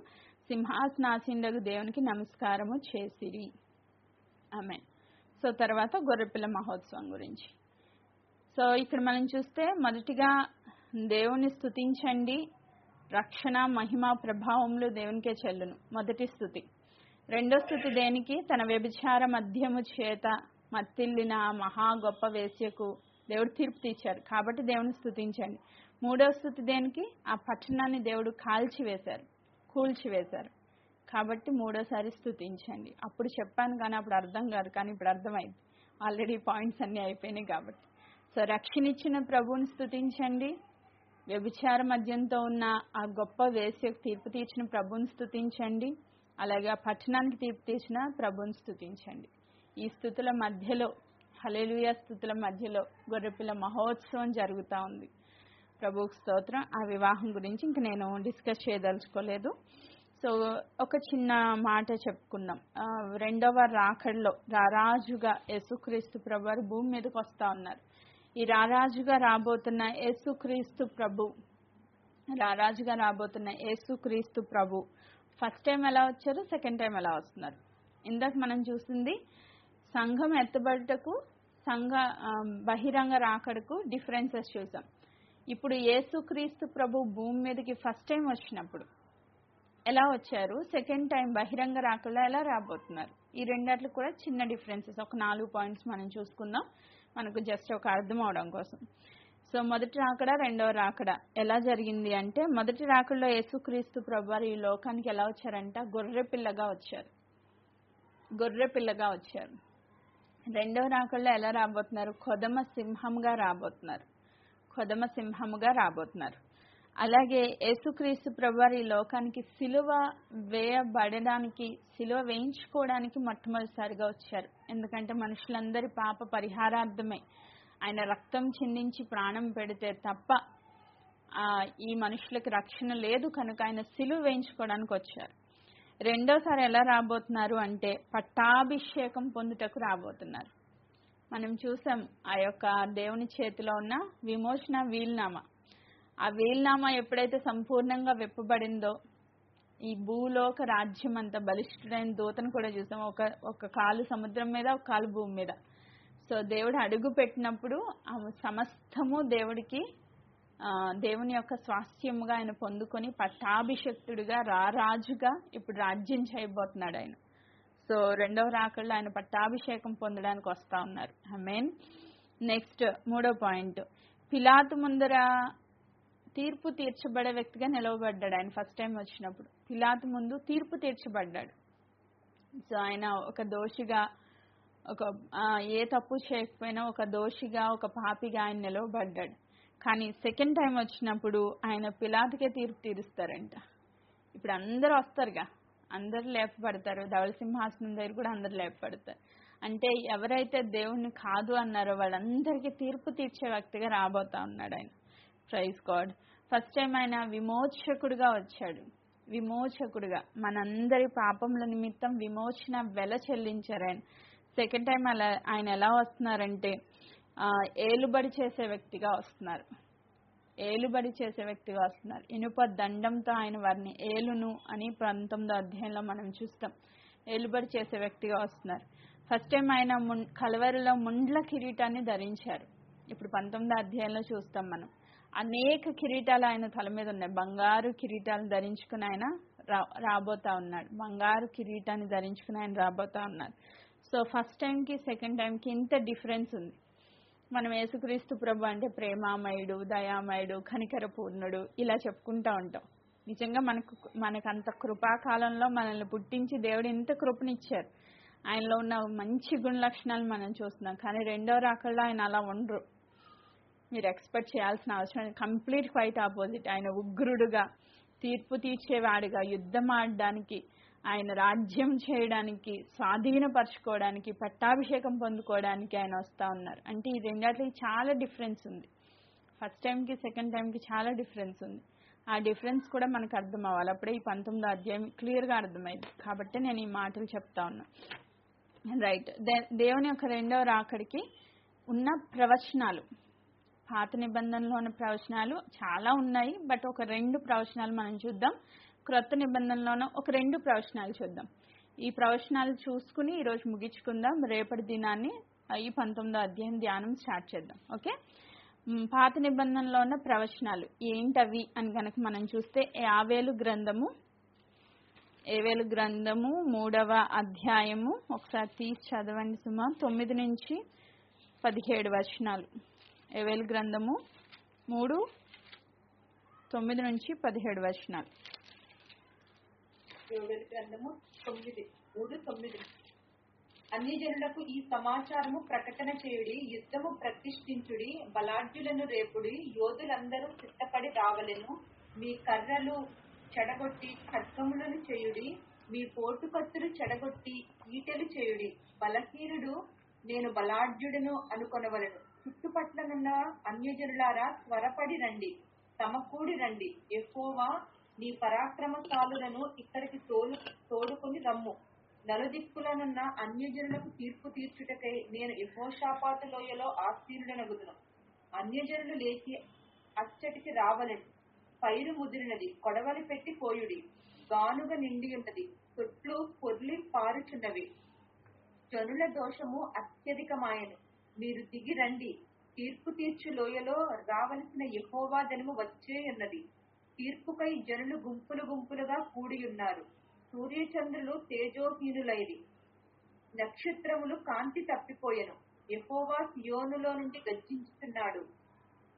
సింహాసనాసీనుడగు దేవునికి నమస్కారము చేసిరి. ఆమేన్. సో తర్వాత గొర్రెపిల్ల మహోత్సవం గురించి. సో ఇక్కడ మనం చూస్తే మొదటిగా దేవుని స్తుతించండి, రక్షణ, మహిమ, ప్రభావములు దేవునికే చెల్లును, మొదటి స్తుతి. రెండో స్తుతి దేనికి? తన వ్యభిచార మద్యము చేత మత్తిల్లిన మహా గొప్ప వేశ్యకు దేవుడు తీర్పు తీర్చారు కాబట్టి దేవుని స్తుతించండి. మూడో స్తుతి దేనికి? ఆ పట్టణాన్ని దేవుడు కూల్చివేశారు కాబట్టి మూడోసారి స్తుతించండి. అప్పుడు చెప్పాను కానీ అప్పుడు అర్థం కాదు, కానీ ఇప్పుడు అర్థమైంది. ఆల్రెడీ పాయింట్స్ అన్ని అయిపోయినాయి కాబట్టి. సో రక్షణ ఇచ్చిన ప్రభువుని స్తుతించండి, వ్యభిచార మద్యంతో ఉన్న ఆ గొప్ప వేశ్యకు తీర్పు తీర్చిన ప్రభువుని స్తుతించండి, అలాగే ఆ పట్టణానికి తీర్పు తీర్చిన ప్రభువుని స్తుతించండి. ఈ స్తుతుల మధ్యలో, హల్లెలూయా స్తుతుల మధ్యలో గొర్రెపిల్ల మహోత్సవం జరుగుతూ ఉంది. ప్రభువుకు స్తోత్రం. ఆ వివాహం గురించి ఇంక నేను డిస్కస్ చేయదలుచుకోలేదు. సో ఒక చిన్న మాట చెప్పుకుందాం. రెండవ రాకడలో రారాజుగా యేసుక్రీస్తు ప్రభు వారు భూమి మీదకి వస్తా ఉన్నారు. ఈ రారాజుగా రాబోతున్న యేసుక్రీస్తు ప్రభు ఫస్ట్ టైం ఎలా వచ్చారు, సెకండ్ టైం ఎలా వస్తున్నారు? ఇందాక మనం చూసింది సంఘం ఎత్తబడుటకు, బహిరంగ రాకడకు డిఫరెన్సెస్ చూసాం. ఇప్పుడు యేసుక్రీస్తు ప్రభు భూమి మీదకి ఫస్ట్ టైం వచ్చినప్పుడు ఎలా వచ్చారు, సెకండ్ టైం బహిరంగ రాకల్లో ఎలా రాబోతున్నారు. ఈ రెండిట్లు కూడా చిన్న డిఫరెన్సెస్, ఒక 4 పాయింట్స్ మనం చూసుకుందాం, మనకు జస్ట్ ఒక అర్థం అవడం కోసం. సో మొదటి రాకడ, రెండవ రాకడ ఎలా జరిగింది అంటే, మొదటి రాకడలో యేసుక్రీస్తు ప్రభువారు ఈ లోకానికి ఎలా వచ్చారంట, గొర్రె పిల్లగా వచ్చారు. రెండవ రాకడలో ఎలా రాబోతున్నారు, కొదమ సింహంగా రాబోతున్నారు. అలాగే యేసుక్రీస్తు ప్రభువారు ఈ లోకానికి సిలువ వేయించుకోవడానికి మొట్టమొదటిసారిగా వచ్చారు. ఎందుకంటే మనుషులందరి పాప పరిహారార్థమై ఆయన రక్తం చిందించి ప్రాణం పెడితే తప్ప ఈ మనుషులకు రక్షణ లేదు కనుక ఆయన సిలువ వేయించుకోవడానికి వచ్చారు. రెండోసారి ఎలా రాబోతున్నారు అంటే, పట్టాభిషేకం పొందుటకు రాబోతున్నారు. మనం చూసాం ఆ యొక్క దేవుని చేతిలో ఉన్న విమోచన వీలునామా. ఆ వీలునామా ఎప్పుడైతే సంపూర్ణంగా విప్పబడిందో, ఈ భూలోక రాజ్యం అంతా బలిష్ఠుడైన దూతను కూడా చూసాం. ఒక కాలు సముద్రం మీద, ఒక కాలు భూమి మీద. సో దేవుడు అడుగు పెట్టినప్పుడు సమస్తము దేవుని యొక్క స్వాస్థ్యముగా ఆయన పొందుకొని పట్టాభిషక్తుడిగా రారాజుగా ఇప్పుడు రాజ్యం చేయబోతున్నాడు ఆయన. సో రెండవ రాకడలో ఆయన పట్టాభిషేకం పొందడానికి వస్తా ఉన్నారు. ఆమేన్. నెక్స్ట్ 3వ పాయింట్, పిలాతు ముందర తీర్పు తీర్చబడే వ్యక్తిగా నిలవబడ్డాడు ఆయన. ఫస్ట్ టైం వచ్చినప్పుడు పిలాతు ముందు తీర్పు తీర్చబడ్డాడు. సో ఆయన ఒక దోషిగా, ఏ తప్పు చేయకపోయినా ఒక దోషిగా, ఒక పాపిగా ఆయన నిలవబడ్డాడు. కానీ సెకండ్ టైం వచ్చినప్పుడు ఆయన పిలాతుకే తీర్పు తీరుస్తారంట. ఇప్పుడు అందరూ వస్తారుగా, అందరు లేపబడతారు, ధవళ సింహాసనం దగ్గర కూడా అందరు లేపబడతారు. అంటే ఎవరైతే దేవుణ్ణి కాదు అన్నారో వాళ్ళందరికీ తీర్పు తీర్చే వ్యక్తిగా రాబోతా ఉన్నాడు ఆయన. Praise God. ఫస్ట్ టైం ఆయన విమోచకుడుగా వచ్చాడు. మనందరి పాపముల నిమిత్తం విమోచన వెల చెల్లించారు ఆయన. సెకండ్ టైం ఆయన ఎలా వస్తున్నారంటే, ఏలుబడి చేసే వ్యక్తిగా వస్తున్నారు. ఇనుప దండంతో ఆయన వారిని ఏలును అని 19వ అధ్యాయంలో మనం చూస్తాం. ఏలుబడి చేసే వ్యక్తిగా వస్తున్నారు. ఫస్ట్ టైం ఆయన కలవరిలో ముండ్ల కిరీటాన్ని ధరించారు. ఇప్పుడు 19వ అధ్యాయంలో చూస్తాం మనం. అనేక కిరీటాలు ఆయన తల మీద ఉన్నాయి. బంగారు కిరీటాలను ధరించుకుని ఆయన రాబోతా ఉన్నాడు. సో ఫస్ట్ టైంకి సెకండ్ టైంకి ఇంత డిఫరెన్స్ ఉంది. మనం యేసుక్రీస్తు ప్రభు అంటే ప్రేమామయుడు, దయామయుడు, కనికరపూర్ణుడు ఇలా చెప్పుకుంటా ఉంటాం. నిజంగా మనకు అంత కృపాకాలంలో మనల్ని పుట్టించి దేవుడు ఇంత కృపనిచ్చారు. ఆయనలో ఉన్న మంచి గుణ లక్షణాలు మనం చూస్తున్నాం. కానీ రెండవ రాకల్లో ఆయన అలా ఉండరు. మీరు ఎక్స్పెక్ట్ చేయాల్సిన అవసరం, కంప్లీట్ క్వైట్ ఆపోజిట్. ఆయన ఉగ్రుడుగా, తీర్పు తీర్చేవాడిగా, యుద్ధం ఆడడానికి, ఆయన రాజ్యం చేయడానికి, స్వాధీనపరచుకోవడానికి, పట్టాభిషేకం పొందుకోవడానికి ఆయన వస్తా ఉన్నారు. అంటే ఈ రెండిటికి చాలా డిఫరెన్స్ ఉంది. ఫస్ట్ టైంకి సెకండ్ టైంకి చాలా డిఫరెన్స్ ఉంది. ఆ డిఫరెన్స్ కూడా మనకు అర్థం అవ్వాలి. అప్పుడే ఈ 19వ అధ్యాయం క్లియర్గా అర్థమైంది. కాబట్టి నేను ఈ మాటలు చెప్తా ఉన్నా. రైట్. దేవుని యొక్క రెండవ రాకడికి ఉన్న ప్రవచనాలు, పాత నిబంధనలో ఉన్న ప్రవచనాలు చాలా ఉన్నాయి. బట్ ఒక 2 ప్రవచనాలు మనం చూద్దాం. క్రొత్త నిబంధనలోనూ ఒక 2 ప్రవచనాలు చూద్దాం. ఈ ప్రవచనాలు చూసుకుని ఈరోజు ముగించుకుందాం. రేపటి దినాన్ని ఈ 19వ అధ్యాయం ధ్యానం స్టార్ట్ చేద్దాం. ఓకే. పాత నిబంధనలో ఉన్న ప్రవచనాలు ఏంటవి అని కనుక మనం చూస్తే, ఏవేలు గ్రంథము 3వ అధ్యాయము ఒకసారి తీసి చదవండి సుమా. 9 నుంచి 17 వచనాలు. ఏవేలు గ్రంథము 3:9 నుంచి 17 వచనాలు. అన్యజనులకు ఈ సమాచారము ప్రకటన చేయుడి, యుద్ధము ప్రతిష్ఠించుడి, బలాఢ్యులను రేపుడి, యోధులందరూ సిద్ధపడి రావలెను. మీ కర్రలు చెడగొట్టి ఖడ్గములను చేయుడి, మీ పోటుకత్తులు చెడగొట్టి ఈటెలు చేయుడి. బలహీనుడు నేను బలాఢ్యుడను అనుకొనవలెను. చుట్టుపట్లనున్న అన్యజనులారా త్వరపడి రండి, సమకూడి రండి. యెహోవా నీ పరాక్రమశాలులను ఇక్కడికి తోడుకొని రమ్ము. నలుదిక్కులనున్న అన్యజనులకు తీర్పు తీర్చుటకై నేను యెహోషాపాతు లోయలో ఆసీనుడనగుదును. అన్యజనులు లేచి అచ్చటికి రావలెను. పైరు ముదిరినది, కొడవలి పెట్టి కోయుడి. గానుగ నిండి ఉన్నది, తొట్లు పొర్లి పారుచున్నవి. జనుల దోషము అత్యధికమాయను. మీరు దిగి రండి. తీర్పు తీర్చు లోయలో రావలసిన యెహోవా దినము వచ్చే ఉన్నది. తీర్పుకై జనులు గుంపులు గుంపులుగా కూడి ఉన్నారు. సూర్యచంద్రులు తేజోహీనులైరి, నక్షత్రములు కాంతి తప్పిపోయెను. యెహోవా సియోనులో నుండి గర్జించుచున్నాడు,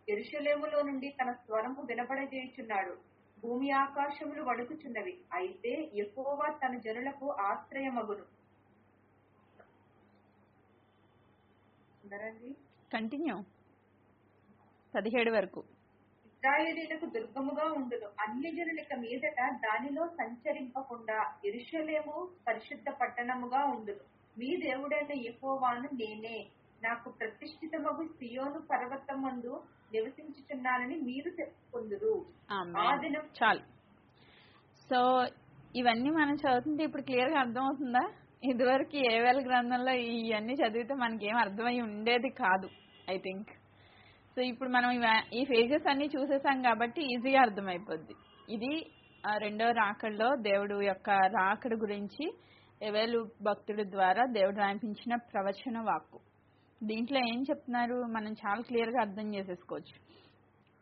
యెరూషలేములో నుండి తన స్వరము వినబడజేయుచున్నాడు. భూమి ఆకాశములు వణుకుచున్నవి, అయితే యెహోవా తన జనులకు ఆశ్రయమగును. కంటిన్యూ 17 వరకు. ఇశ్రాయేలీయులకు దుర్గముగా ఉండును, అన్ని జనులిక మీదట దానిలో సంచరింపకుండా యెరూషలేము పరిశుద్ధ పట్టణముగా ఉండును. మీ దేవుడైన యెహోవాను నేనే, నాకు ప్రతిష్ఠితమగు సియోను పర్వతమందు నివసించుచున్నానని మీరు తెలుసుకొందురు. ఆ దినం చాలు. సో ఇవన్నీ మనం చదువుతుంటే ఇప్పుడు క్లియర్ గా అర్థమవుతుందా? ఇదివరకు ఏవేల గ్రంథంలో ఇవన్నీ చదివితే మనకేం అర్థమై ఉండేది కాదు ఐ థింక్. సో ఇప్పుడు మనం ఈ ఫేజెస్ అన్ని చూసేసాం కాబట్టి ఈజీగా అర్థమైపోద్ది. ఇది రెండవ రాకడలో దేవుడు యొక్క రాకడ గురించి ఏవేలు భక్తుల ద్వారా దేవుడు రాయించిన ప్రవచన వాక్కు. దీంట్లో ఏం చెప్తున్నారు మనం చాలా క్లియర్గా అర్థం చేసేసుకోవచ్చు.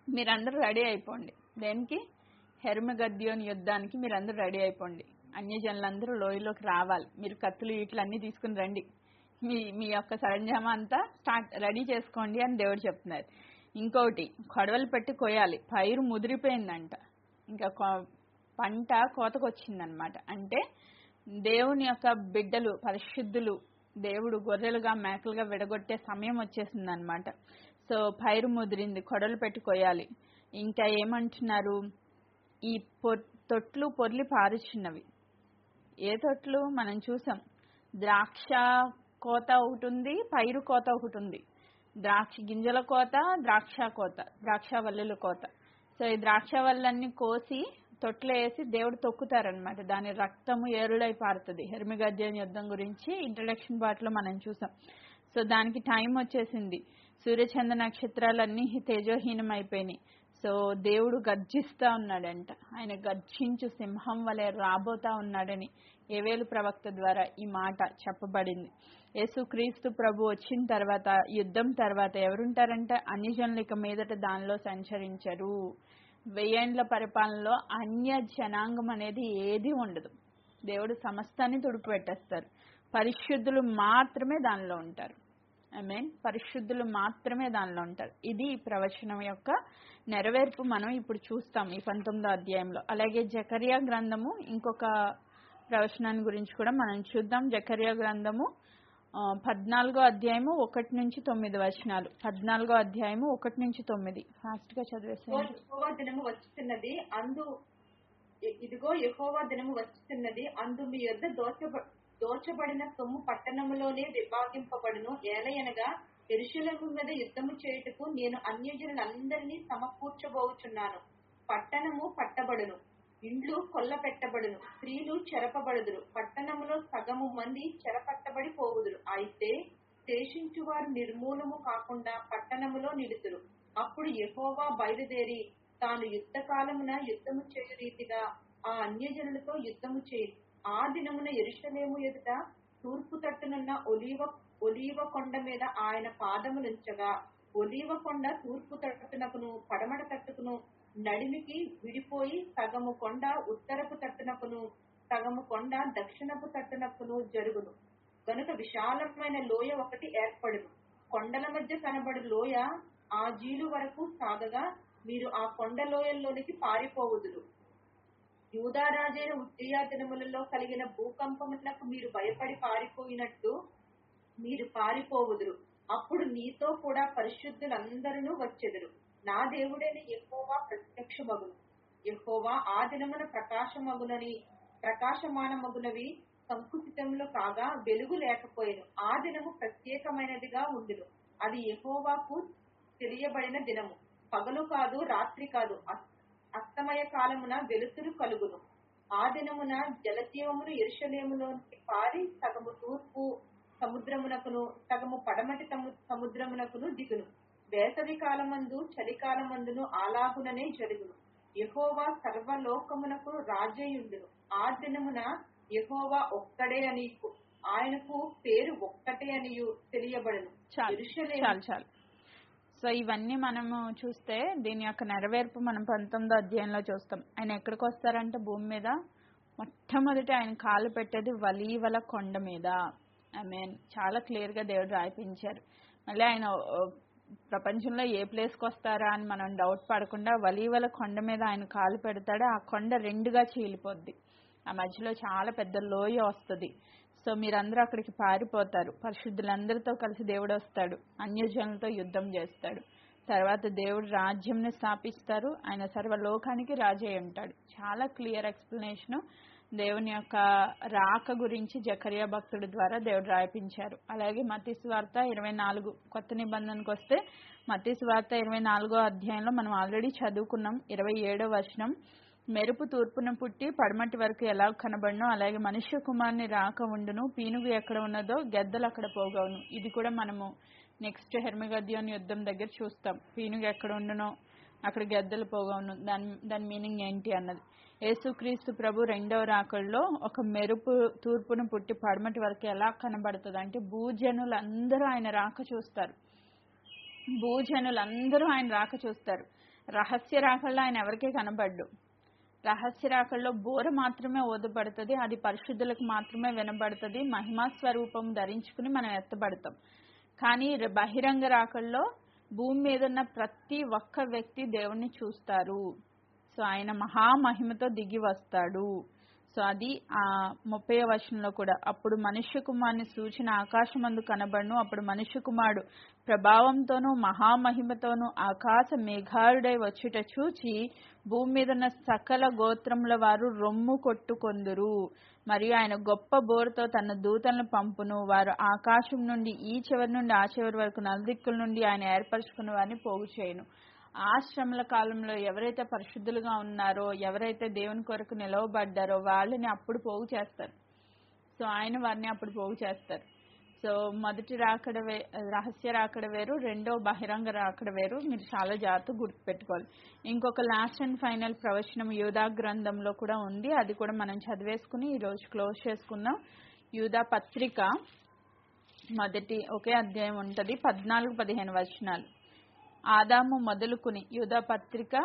మీరందరూ రెడీ అయిపోండి. దేనికి? హెర్మగద్యోని యుద్ధానికి మీరందరూ రెడీ అయిపోండి. అన్యజనులందరూ లోయలోకి రావాలి. మీరు కత్తులు ఇట్లు అన్నీ తీసుకుని రండి, మీ యొక్క సరంజామా అంతా రెడీ చేసుకోండి అని దేవుడు చెప్తున్నారు. ఇంకొకటి, కొడవలు పెట్టి కొయ్యాలి. పైరు ముదిరిపోయిందంట, ఇంకా పంట కోతకు వచ్చిందనమాట. అంటే దేవుని యొక్క బిడ్డలు పరిశుద్ధులు దేవుడు గొర్రెలుగా మేకలుగా విడగొట్టే సమయం వచ్చేసిందనమాట. సో పైరు ముదిరింది, కొడవలు పెట్టి కొయ్యాలి. ఇంకా ఏమంటున్నారు, ఈ తొట్లు పొర్లి పారుచున్నవి. ఏ తొట్లు మనం చూసాం, ద్రాక్ష కోత ఒకటి ఉంది, పైరు కోత ఒకటి ఉంది. ద్రాక్ష గింజల కోత, ద్రాక్ష కోత, ద్రాక్ష వల్లుల కోత. సో ఈ ద్రాక్ష వల్లన్నీ కోసి తొట్లో వేసి దేవుడు తొక్కుతారనమాట. దాని రక్తము ఏరులై పారుతుంది. హెర్మగద్యోని యుద్ధం గురించి ఇంట్రడక్షన్ పార్ట్లో మనం చూసాం. సో దానికి టైం వచ్చేసింది. సూర్యచంద్ర నక్షత్రాలన్నీ తేజోహీనం అయిపోయినాయి. సో దేవుడు గర్జిస్తా ఉన్నాడంట. ఆయన గర్జించు సింహం వలె రాబోతా ఉన్నాడని ఏవేలు ప్రవక్త ద్వారా ఈ మాట చెప్పబడింది. యేసుక్రీస్తు ప్రభు వచ్చిన తర్వాత, యుద్ధం తర్వాత ఎవరుంటారంటే అన్యజనుల మీదట దానిలో సంచరించరు. 1000 ఏండ్ల పరిపాలనలో అన్య జనాంగం అనేది ఏది ఉండదు. దేవుడు సమస్తాన్ని తుడిచిపెట్టేస్తారు. పరిశుద్ధులు మాత్రమే దానిలో ఉంటారు. ఆమేన్. పరిశుద్ధులు మాత్రమే దానిలో ఉంటారు. ఇది ఈ ప్రవచనం యొక్క నెరవేర్పు మనం ఇప్పుడు చూస్తాం ఈ 19వ అధ్యాయంలో. అలాగే జకర్యా గ్రంథము ఇంకొక ప్రవచనాన్ని గురించి కూడా మనం చూద్దాం. జకర్యా గ్రంథము 14వ అధ్యాయము 1 నుంచి 9 వచనాలు. 14వ అధ్యాయము 1 నుంచి 9 ఫాస్ట్ గా చదివేసేయండి. ఇదిగో యెహోవా దినము వచ్చుతున్నది, అందు మీ యొద్ద దోచబడిన సొమ్ము పట్టణములోనే విభాగింపబడును. ఏలయనగా యెరూషలేము మీద యుద్ధము చేయుటకు నేను అన్యజనులందరినీ సమకూర్చబోచున్నాను. పట్టణము పట్టబడును, ఇండ్లు కొల్ల పెట్టబడును, స్త్రీలు చెరపబడుదురు, పట్టణములో సగము మంది చెరపట్టబడి పోవుదురు. అయితే శేషించువారు నిర్మూలము కాకుండా పట్టణములో నిలుతురు. అప్పుడు యెహోవా బయలుదేరి తాను యుద్ధ కాలమున యుద్ధము చేయు రీతిగా ఆ అన్యజనులతో యుద్ధము చేయి. ఆ దినమున యెరూషలేము ఎదుట తూర్పు తట్టునున్న ఒలీవ కొండ మీద ఆయన పాదములుంచగా, ఒలీవ కొండ తూర్పు తట్టునకును పడమట తట్టుకును నడిమికి విడిపోయి సగము కొండ ఉత్తరపు తట్టునకును సగము కొండ దక్షిణపు తట్టునకును జరుగును. గనుక విశాలమైన లోయ ఒకటి ఏర్పడును. కొండల మధ్య కనబడు లోయ ఆ జీలు వరకు సాగగా మీరు ఆ కొండ లోయల్లోనికి పారిపోవుదురు. యూదారాజైన ఉజ్జియా దినములలో కలిగిన భూకంపములకు మీరు భయపడి పారిపోయినట్టు మీరు పారిపోవుదురు. అప్పుడు నీతో కూడా పరిశుద్ధులందరూ వచ్చెదరు. నా దేవుడైన యెహోవా ప్రత్యక్షమగును. యెహోవా ఆ దినమున ప్రకాశమానమగునవి సంకుచితములు కాగా వెలుగు లేకపోయెను. ఆ దినము ప్రత్యేకమైనదిగా ఉండును. అది యెహోవాకు తెలియబడిన దినము. పగలు కాదు, రాత్రి కాదు, అస్తమయ కాలమున వెలుతురు కలుగును. ఆ దినమున జలజీవమును యెరూషలేములోనికి పారి సగము తూర్పు సముద్రమునకును సగము పడమటి సముద్రమునకును దిగును. వేసవి కాలమందు చలికాలమందును అలాగుననే జరుగును. యెహోవా సర్వలోకమునకు రాజయుండును. ఆ దినమున యెహోవా ఒక్కడే అని, ఆయనకు పేరు ఒక్కటే అనియు తెలియబడును. చాలు. సో ఇవన్నీ మనము చూస్తే దీని యొక్క నెరవేర్పు మనం 19వ అధ్యాయంలో చూస్తాం. ఆయన ఎక్కడికి వస్తారంటే భూమి మీద మొట్టమొదటి ఆయన కాలు పెట్టేది వలీవల కొండ మీద. చాలా క్లియర్ గా దేవుడు రాయిపించారు. మళ్ళీ ఆయన ప్రపంచంలో ఏ ప్లేస్కి వస్తారా అని మనం డౌట్ పడకుండా వలీవల కొండ మీద ఆయన కాలు పెడతాడు. ఆ కొండ 2గా చీలిపోద్ది. ఆ మధ్యలో చాలా పెద్ద లోయ వస్తుంది. సో మీరందరూ అక్కడికి పారిపోతారు. పరిశుద్ధులందరితో కలిసి దేవుడు వస్తాడు, అన్యజనులతో యుద్ధం చేస్తాడు. తర్వాత దేవుడు రాజ్యంని స్థాపిస్తారు. ఆయన సర్వలోకానికి రాజు అయి ఉంటాడు. చాలా క్లియర్ ఎక్స్ప్లెనేషన్ దేవుని యొక్క రాక గురించి జకరియా భక్తుడి ద్వారా దేవుడు రాయిపించారు. అలాగే మత్తయి సువార్త 24 కొత్త నిబంధనకు వస్తే మత్తయి సువార్త 24వ అధ్యాయంలో మనం ఆల్రెడీ చదువుకున్నాం. 27వ వచనం, మెరుపు తూర్పున పుట్టి పడమటి వరకు ఎలా కనబడినో అలాగే మనుష్య కుమారుని రాక ఉండును, పీనుగు ఎక్కడ ఉన్నదో గెద్దలు అక్కడ పోగవును. ఇది కూడా మనము నెక్స్ట్ హెర్మగద్యోన్ యుద్ధం దగ్గర చూస్తాం. పీనుగు ఎక్కడ ఉండునో అక్కడ గెద్దలు పోగవును, దాని మీనింగ్ ఏంటి అన్నది. యేసుక్రీస్తు ప్రభు 2వ రాకడలో ఒక మెరుపు తూర్పున పుట్టి పడమటి వరకు ఎలా కనబడుతుంది అంటే భూజనులందరూ ఆయన రాక చూస్తారు. భూజనులందరూ ఆయన రాక చూస్తారు. రహస్య రాకల్లో ఆయన ఎవరికీ కనబడ్డు. రహస్య రాకల్లో బోర మాత్రమే ఓదపడుతుంది. అది పరిశుద్ధులకు మాత్రమే వినబడుతుంది. మహిమా స్వరూపం ధరించుకుని మనం ఎత్తబడతాం. కానీ బహిరంగ రాకల్లో భూమి మీద ఉన్న ప్రతి ఒక్క వ్యక్తి దేవుణ్ణి చూస్తారు. సో ఆయన మహామహిమతో దిగి వస్తాడు. సో అది ఆ 30వ వచనంలో కూడా, అప్పుడు మనుష్య కుమారుని సూచన ఆకాశమందు కనబడును, అప్పుడు మనుష్య కుమారుడు ప్రభావంతోనూ మహామహిమతోనూ ఆకాశ మేఘారుడై వచ్చుట చూచి భూమి మీద ఉన్న సకల గోత్రముల వారు రొమ్ము కొట్టుకొందురు. మరియు ఆయన గొప్ప బోరుతో తన దూతలను పంపును, వారు ఆకాశం నుండి ఈ చివరి నుండి ఆ చివరి వరకు నలుదిక్కుల నుండి ఆయన ఏర్పరచుకున్న వారిని పోగు చేయను. ఆ శ్రమల కాలంలో ఎవరైతే పరిశుద్ధులుగా ఉన్నారో, ఎవరైతే దేవుని కొరకు నిలవబడ్డారో వాళ్ళని అప్పుడు పోగు చేస్తారు. సో ఆయన వారిని అప్పుడు పోగు చేస్తారు. సో మొదటి రాకడ రహస్య రాకడ వేరు, 2వ బహిరంగ రాకడ వేరు. మీరు చాలా జాగ్రత్తగా గుర్తుపెట్టుకోవాలి. ఇంకొక లాస్ట్ అండ్ ఫైనల్ ప్రవచనం యూదా గ్రంథంలో కూడా ఉంది. అది కూడా మనం చదివేసుకుని ఈరోజు క్లోజ్ చేసుకుందాం. యూదా పత్రిక మొదటి ఒకే అధ్యాయం ఉంటుంది, 14-15 వచనాలు. ఆదాము మొదలుకుని యూదా పత్రిక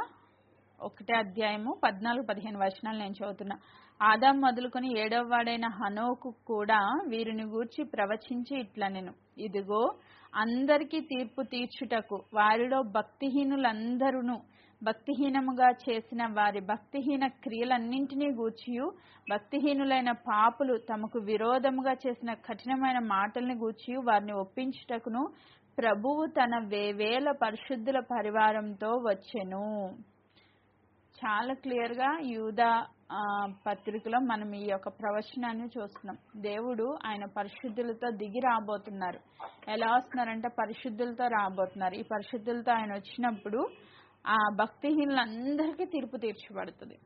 1వ అధ్యాయము 14-15 వచనాలు నేను చదువుతున్నా. ఆదాము మొదలుకొని 7వ వాడైన హనోకు కూడా వీరిని గూర్చి ప్రవచించి ఇట్లనెను, ఇదిగో అందరికీ తీర్పు తీర్చుటకు వారిలో భక్తిహీనులందరూ భక్తిహీనముగా చేసిన వారి భక్తిహీన క్రియలన్నింటినీ గూర్చియు భక్తిహీనులైన పాపులు తమకు విరోధముగా చేసిన కఠినమైన మాటల్ని గూర్చియు వారిని ఒప్పించుటకును ప్రభువు తన వేవేల పరిశుద్ధుల పరివారంతో వచ్చెను. చాలా క్లియర్ గా యూదా పత్రికలో మనం ఈ యొక్క ప్రవచనాన్ని చూస్తున్నాం. దేవుడు ఆయన పరిశుద్ధులతో దిగి రాబోతున్నారు. ఎలా వస్తున్నారంటే పరిశుద్ధులతో రాబోతున్నారు. ఈ పరిశుద్ధులతో ఆయన వచ్చినప్పుడు ఆ భక్తిహీనులందరికీ తీర్పు తీర్చబడుతుంది.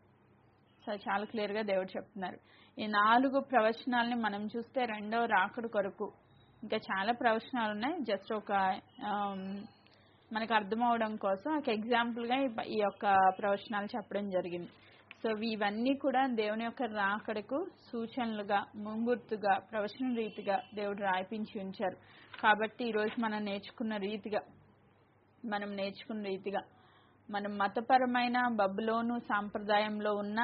సో చాలా క్లియర్ గా దేవుడు చెప్తున్నారు. ఈ 4 ప్రవచనాలని మనం చూస్తే 2వ రాకడ కొరకు ఇంకా చాలా ప్రవచనాలు ఉన్నాయి. జస్ట్ ఒక మనకు అర్థం అవడం కోసం ఒక ఎగ్జాంపుల్ గా ఈ యొక్క ప్రవచనాలు చెప్పడం జరిగింది. సో ఇవన్నీ కూడా దేవుని యొక్క రాకడకు సూచనలుగా, ముంగుర్తుగా, ప్రవచన రీతిగా దేవుడు రాయిపించి ఉంచారు. కాబట్టి ఈరోజు మనం నేర్చుకున్న రీతిగా మనం మతపరమైన బబులోను సాంప్రదాయంలో ఉన్న,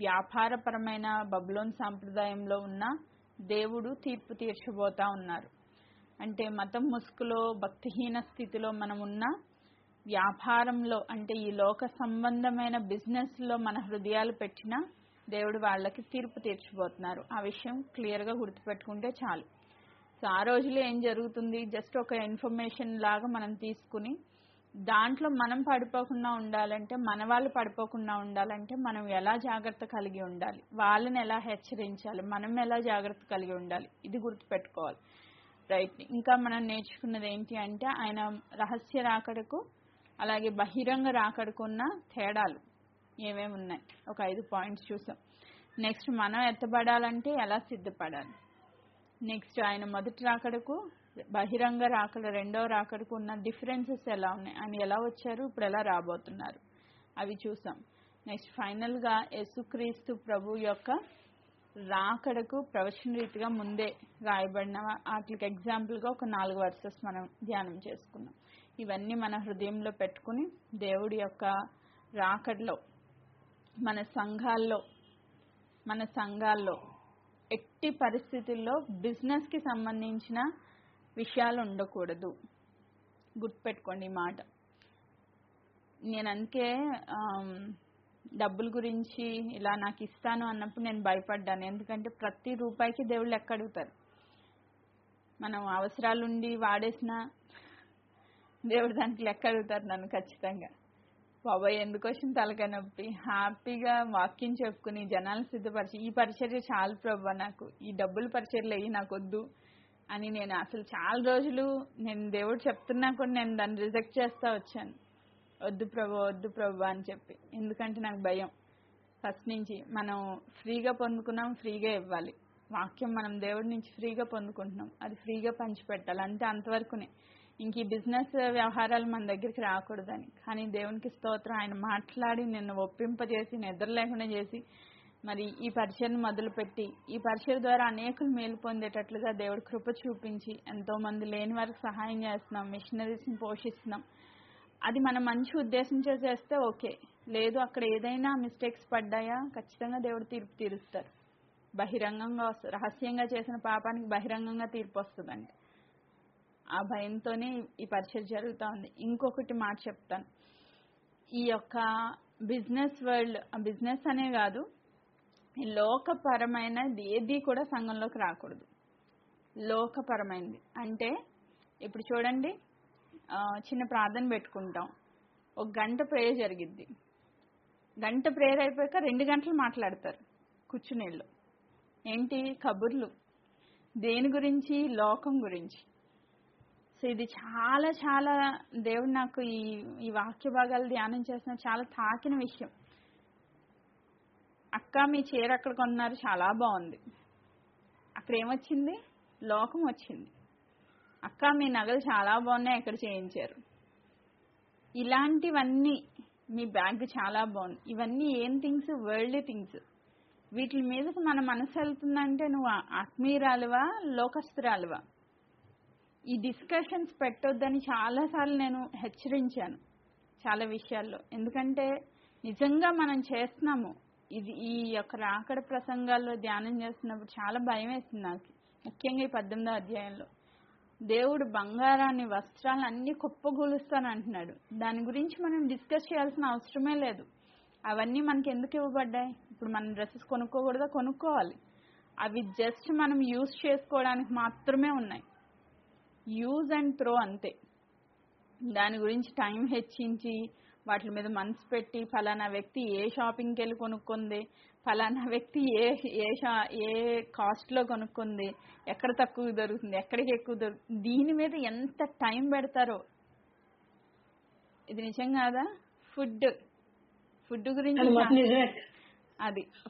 వ్యాపారపరమైన బబులోను సాంప్రదాయంలో ఉన్న దేవుడు తీర్పు తీర్చబోతా ఉన్నారు. అంటే మతం ముసుగులో భక్తిహీన స్థితిలో మనం ఉన్న, వ్యాపారంలో అంటే ఈ లోక సంబంధమైన బిజినెస్ లో మన హృదయాలు పెట్టినా దేవుడు వాళ్ళకి తీర్పు తీర్చబోతున్నారు. ఆ విషయం క్లియర్ గా గుర్తుపెట్టుకుంటే చాలు. సో ఆ రోజులో ఏం జరుగుతుంది, జస్ట్ ఒక ఇన్ఫర్మేషన్ లాగా మనం తీసుకుని దాంట్లో మనం పడిపోకుండా ఉండాలంటే, మన వాళ్ళు పడిపోకుండా ఉండాలంటే మనం ఎలా జాగ్రత్త కలిగి ఉండాలి, వాళ్ళని ఎలా హెచ్చరించాలి, మనం ఎలా జాగ్రత్త కలిగి ఉండాలి, ఇది గుర్తుపెట్టుకోవాలి. రైట్. ఇంకా మనం నేర్చుకున్నది ఏంటి అంటే ఆయన రహస్య రాకడకు అలాగే బహిరంగ రాకడకు ఉన్న తేడాలు ఏమేమి ఉన్నాయి, ఒక 5 పాయింట్స్ చూసాం. నెక్స్ట్ మనం ఎత్తబడాలంటే ఎలా సిద్ధపడాలి, నెక్స్ట్ ఆయన మొదటి రాకడకు బహిరంగ రాకడ 2వ రాకడకు ఉన్న డిఫరెన్సెస్ ఎలా ఉన్నాయి, ఆయన ఎలా వచ్చారు, ఇప్పుడు ఎలా రాబోతున్నారు, అవి చూసాం. నెక్స్ట్ ఫైనల్ గా యేసుక్రీస్తు ప్రభు యొక్క రాకడకు ప్రవచన రీతిగా ముందే రాయబడిన వాటికి ఎగ్జాంపుల్ గా ఒక 4 వర్సెస్ మనం ధ్యానం చేసుకున్నాం. ఇవన్నీ మన హృదయంలో పెట్టుకుని దేవుడి యొక్క రాకడలో మన సంఘాల్లో ఎట్టి పరిస్థితుల్లో బిజినెస్కి సంబంధించిన విషయాలు ఉండకూడదు. గుర్తుపెట్టుకోండి ఈ మాట. నేను అందుకే డబ్బుల గురించి ఇలా నాకు ఇస్తాను అన్నప్పుడు నేను భయపడ్డాను. ఎందుకంటే ప్రతి రూపాయికి దేవుళ్ళు లెక్క అడుగుతారు. మనం అవసరాలుండి వాడేసిన దేవుడు దానికి లెక్క అడుగుతారు నన్ను ఖచ్చితంగా. బాబాయ్ ఎందుకు వచ్చిన తలకాయ నొప్పి, హ్యాపీగా వాక్యం చెప్పుకుని జనాలను సిద్ధపరిచి ఈ పరిచర్య చాలు ప్రభా, నాకు ఈ డబ్బుల పరిచర్యలు అయ్యి నాకు వద్దు అని నేను అసలు చాలా రోజులు నేను దేవుడు చెప్తున్నా కూడా నేను దాన్ని రిజెక్ట్ చేస్తా వచ్చాను. వద్దు ప్రభా అని చెప్పి. ఎందుకంటే నాకు భయం ఫస్ట్ నుంచి. మనం ఫ్రీగా పొందుకున్నాం, ఫ్రీగా ఇవ్వాలి. వాక్యం మనం దేవుడి నుంచి ఫ్రీగా పొందుకుంటున్నాం, అది ఫ్రీగా పంచిపెట్టాలి. అంటే అంతవరకునే. ఇంక ఈ బిజినెస్ వ్యవహారాలు మన దగ్గరికి రాకూడదని. కానీ దేవునికి స్తోత్రం, ఆయన మాట్లాడి నిన్ను ఒప్పింపజేసి నిద్ర లేకుండా చేసి మరి ఈ పరిచయను మొదలుపెట్టి ఈ పరిచయ ద్వారా అనేకులు మేలు పొందేటట్లుగా దేవుడు కృప చూపించి ఎంతో మంది లేని వారికి సహాయం చేస్తున్నాం, మిషనరీస్ని పోషిస్తున్నాం. అది మనం మంచి ఉద్దేశంతో చేస్తే ఓకే. లేదు అక్కడ ఏదైనా మిస్టేక్స్ పడ్డాయా ఖచ్చితంగా దేవుడు తీర్పు తీరుస్తారు. బహిరంగంగా వస్తారు. రహస్యంగా చేసిన పాపానికి బహిరంగంగా తీర్పు వస్తుందండి. ఆ భయంతోనే ఈ పరిచయం జరుగుతూ ఉంది. ఇంకొకటి మాట చెప్తాను. ఈ యొక్క బిజినెస్ వరల్డ్, బిజినెస్ అనే కాదు, లోకపరమైనది ఏది కూడా సంఘంలోకి రాకూడదు. లోకపరమైనది అంటే ఇప్పుడు చూడండి, చిన్న ప్రార్థన పెట్టుకుంటాం, 1 గంట ప్రేయర్ జరిగిద్ది. గంట ప్రేయర్ అయిపోయాక 2 గంటలు మాట్లాడతారు కూర్చునేళ్ళు. ఏంటి? కబుర్లు. దేని గురించి? లోకం గురించి. సో ఇది చాలా చాలా దేవుడు నాకు ఈ వాక్య భాగాలు ధ్యానం చేసిన చాలా తాకిన విషయం. అక్క మీ చీర అక్కడ కొన్నారు, చాలా బాగుంది. అక్కడ ఏమొచ్చింది? లోకం వచ్చింది. అక్క మీ నగలు చాలా బాగున్నాయి, ఎక్కడ చేయించారు. ఇలాంటివన్నీ, మీ బ్యాగ్ చాలా బాగుంది. ఇవన్నీ ఏం థింగ్స్? Worldly things. వీటి మీదకి మన మనసు వెళ్తుందంటే నువ్వు ఆత్మీయురాలువా, లోకస్తురాలువా? ఈ డిస్కషన్స్ పెట్టొద్దని చాలాసార్లు నేను హెచ్చరించాను చాలా విషయాల్లో. ఎందుకంటే నిజంగా మనం చేస్తున్నాము. ఈ యొక్క రాకడ ప్రసంగాల్లో ధ్యానం చేస్తున్నప్పుడు చాలా భయం వేస్తుంది నాకు. ముఖ్యంగా ఈ 18వ అధ్యాయంలో దేవుడు బంగారాన్ని, వస్త్రాలను అన్ని కుప్పగూలుస్తాను అంటున్నాడు. దాని గురించి మనం డిస్కస్ చేయాల్సిన అవసరమే లేదు. అవన్నీ మనకి ఎందుకు ఇవ్వబడ్డాయి? ఇప్పుడు మనం డ్రెస్సెస్ కొనుక్కోకూడదా? కొనుక్కోవాలి. అవి జస్ట్ మనం యూజ్ చేసుకోవడానికి మాత్రమే ఉన్నాయి. యూజ్ అండ్ త్రో అంతే. దాని గురించి టైం హెచ్చించి వాటి మీద మనసు పెట్టి ఫలానా వ్యక్తి ఏ షాపింగ్కి వెళ్ళి కొనుక్కుంది, ఫలానా వ్యక్తి ఏ కాస్ట్లో కొనుక్కుంది, ఎక్కడ తక్కువ దొరుకుతుంది, ఎక్కడికి ఎక్కువ దొరుకుతుంది, దీని మీద ఎంత టైం పెడతారో. ఇది నిజం కాదా? ఫుడ్ గురించి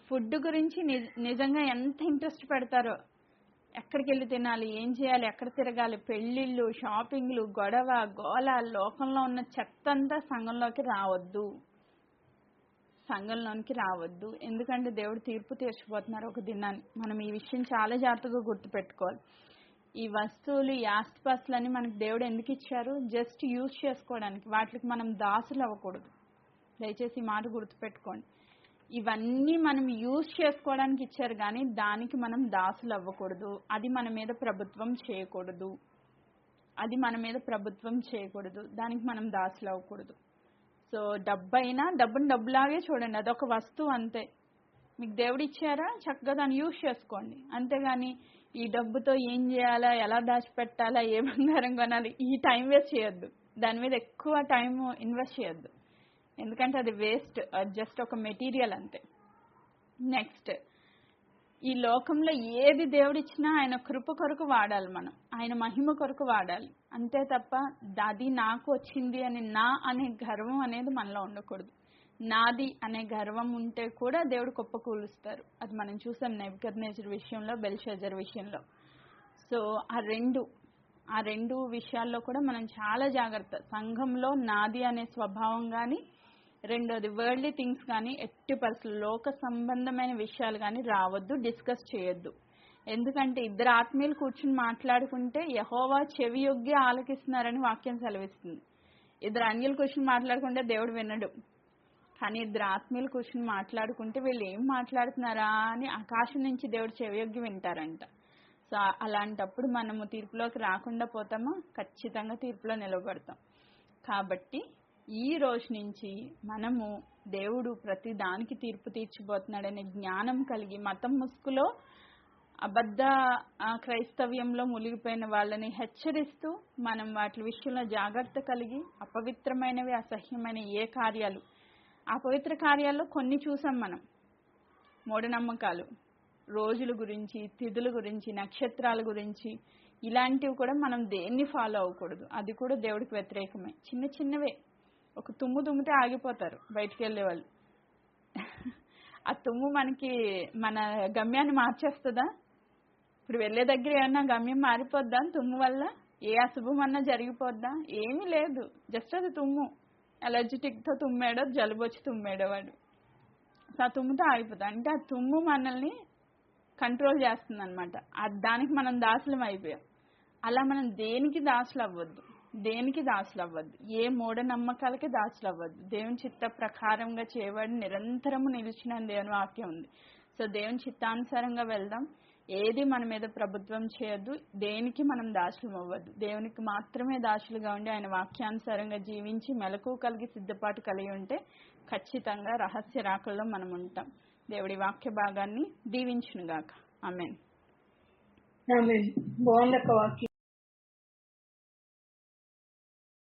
ఫుడ్ గురించి నిజంగా ఎంత ఇంట్రెస్ట్ పెడతారో. ఎక్కడికి వెళ్ళి తినాలి, ఏం చేయాలి, ఎక్కడ తిరగాలి, పెళ్లిళ్ళు, షాపింగ్లు, గొడవ, గోల, లోకంలో ఉన్న చెత్త అంతా సంఘంలోకి రావద్దు. ఎందుకంటే దేవుడు తీర్పు తీర్చిపోతున్నారు ఒక దినాన్ని. మనం ఈ విషయం చాలా జాగ్రత్తగా గుర్తుపెట్టుకోవాలి. ఈ వస్తువులు, ఈ ఆస్తిపాస్తులన్నీ మనకు దేవుడు ఎందుకు ఇచ్చారు? జస్ట్ యూజ్ చేసుకోవడానికి. వాటికి మనం దాసులు అవ్వకూడదు. దయచేసి ఈ మాట గుర్తుపెట్టుకోండి. ఇవన్నీ మనం యూజ్ చేసుకోవడానికి ఇచ్చారు, కానీ దానికి మనం దాసులు అవ్వకూడదు. అది మన మీద ప్రభుత్వం చేయకూడదు. దానికి మనం దాసులు అవ్వకూడదు. సో డబ్బుని డబ్బులాగే చూడండి, అదొక వస్తువు అంతే. మీకు దేవుడు ఇచ్చారా, చక్కగా దాన్ని యూజ్ చేసుకోండి. అంతేగాని ఈ డబ్బుతో ఏం చేయాలా, ఎలా దాచిపెట్టాలా, ఏ బంగారం కొనాలి, ఈ టైం వేస్ట్ చేయొద్దు. దాని మీద ఎక్కువ టైం ఇన్వెస్ట్ చేయొద్దు. ఎందుకంటే అది వేస్ట్, జస్ట్ ఒక మెటీరియల్ అంతే. నెక్స్ట్, ఈ లోకంలో ఏది దేవుడిచ్చినా ఆయన కృప కొరకు వాడాలి, మనం ఆయన మహిమ కొరకు వాడాలి. అంతే తప్ప అది నాకు వచ్చింది అని నా అనే గర్వం అనేది మనలో ఉండకూడదు. నాది అనే గర్వం ఉంటే కూడా దేవుడు కుప్పకూలుస్తారు. అది మనం చూసాం నెబుకద్నెజర్ విషయంలో, బెల్షాజర్ విషయంలో. సో ఆ రెండు విషయాల్లో కూడా మనం చాలా జాగ్రత్త. సంఘంలో నాది అనే స్వభావం కానీ, రెండోది వరల్డ్లీ థింగ్స్ కానీ, ఎట్టి పరిస్థితుల్లో లోక సంబంధమైన విషయాలు కానీ రావద్దు, డిస్కస్ చేయొద్దు. ఎందుకంటే ఇద్దరు ఆత్మీయులు కూర్చుని మాట్లాడుకుంటే యెహోవా చెవి యొగ్గి ఆలకిస్తున్నారని వాక్యం సెలవిస్తుంది. ఇద్దరు అన్యులు కూర్చుని మాట్లాడుకుంటే దేవుడు వినడు. కానీ ఇద్దరు ఆత్మీయులు కూర్చుని మాట్లాడుకుంటే వీళ్ళు ఏం మాట్లాడుతున్నారా అని ఆకాశం నుంచి దేవుడు చెవియొగ్గి వింటారంట. సో అలాంటప్పుడు మనము తీర్పులోకి రాకుండా పోతామో ఖచ్చితంగా తీర్పులో నిలబడతాం. కాబట్టి ఈ రోజు నుంచి మనము దేవుడు ప్రతి దానికి తీర్పు తీర్చిపోతున్నాడనే జ్ఞానం కలిగి మతం ముసుగులో అబద్ధ క్రైస్తవ్యంలో మునిగిపోయిన వాళ్ళని హెచ్చరిస్తూ మనం వాటి విషయంలో జాగ్రత్త కలిగి అపవిత్రమైనవి అసహ్యమైన ఏ కార్యాలు, ఆ పవిత్ర కార్యాల్లో కొన్ని చూసాం మనం, మూఢనమ్మకాలు, రోజుల గురించి, తిథుల గురించి, నక్షత్రాల గురించి, ఇలాంటివి కూడా మనం దేన్ని ఫాలో అవ్వకూడదు. అది కూడా దేవుడికి వ్యతిరేకమే. చిన్న చిన్నవే, ఒక తుమ్ము తుమ్మితే ఆగిపోతారు బయటికి వెళ్ళే వాళ్ళు. ఆ తుమ్ము మనకి మన గమ్యాన్ని మార్చేస్తుందా? ఇప్పుడు వెళ్ళే దగ్గర ఏమన్నా గమ్యం మారిపోద్దా తుమ్ము వల్ల? ఏ అశుభం అన్నా జరిగిపోద్దా? ఏమీ లేదు, జస్ట్ అది తుమ్ము. అలర్జిటిక్తో తుమ్మాడో, జలుబు వచ్చి తుమ్మాడో వాడు, సో ఆ తుమ్ముతో ఆగిపోతా. అంటే ఆ తుమ్ము మనల్ని కంట్రోల్ చేస్తుంది అనమాట. దానికి మనం దాసులం అయిపోయాం. అలా మనం దేనికి దాసులు అవ్వద్దు, దేనికి దాసులు అవ్వద్దు, ఏ మూఢనమ్మకాలకి దాసులు అవ్వద్దు. దేవుని చిత్త ప్రకారంగా చేయబడి నిరంతరము నిలిచిన దేవుని వాక్యం ఉంది. సో దేవుని చిత్తానుసారంగా వెళ్దాం. ఏది మన మీద ప్రభుత్వం చేయొద్దు, దేనికి మనం దాసులం అవ్వద్దు. దేవునికి మాత్రమే దాసులుగా ఉండి ఆయన వాక్యానుసారంగా జీవించి మెలకువ కలిగి సిద్ధపాటు కలిగి ఉంటే ఖచ్చితంగా రహస్య రాకల్లో మనం ఉంటాం. దేవుడి వాక్య భాగాన్ని దీవించునుగాక. ఆమేన్. బాగుంది అక్క వాక్యం.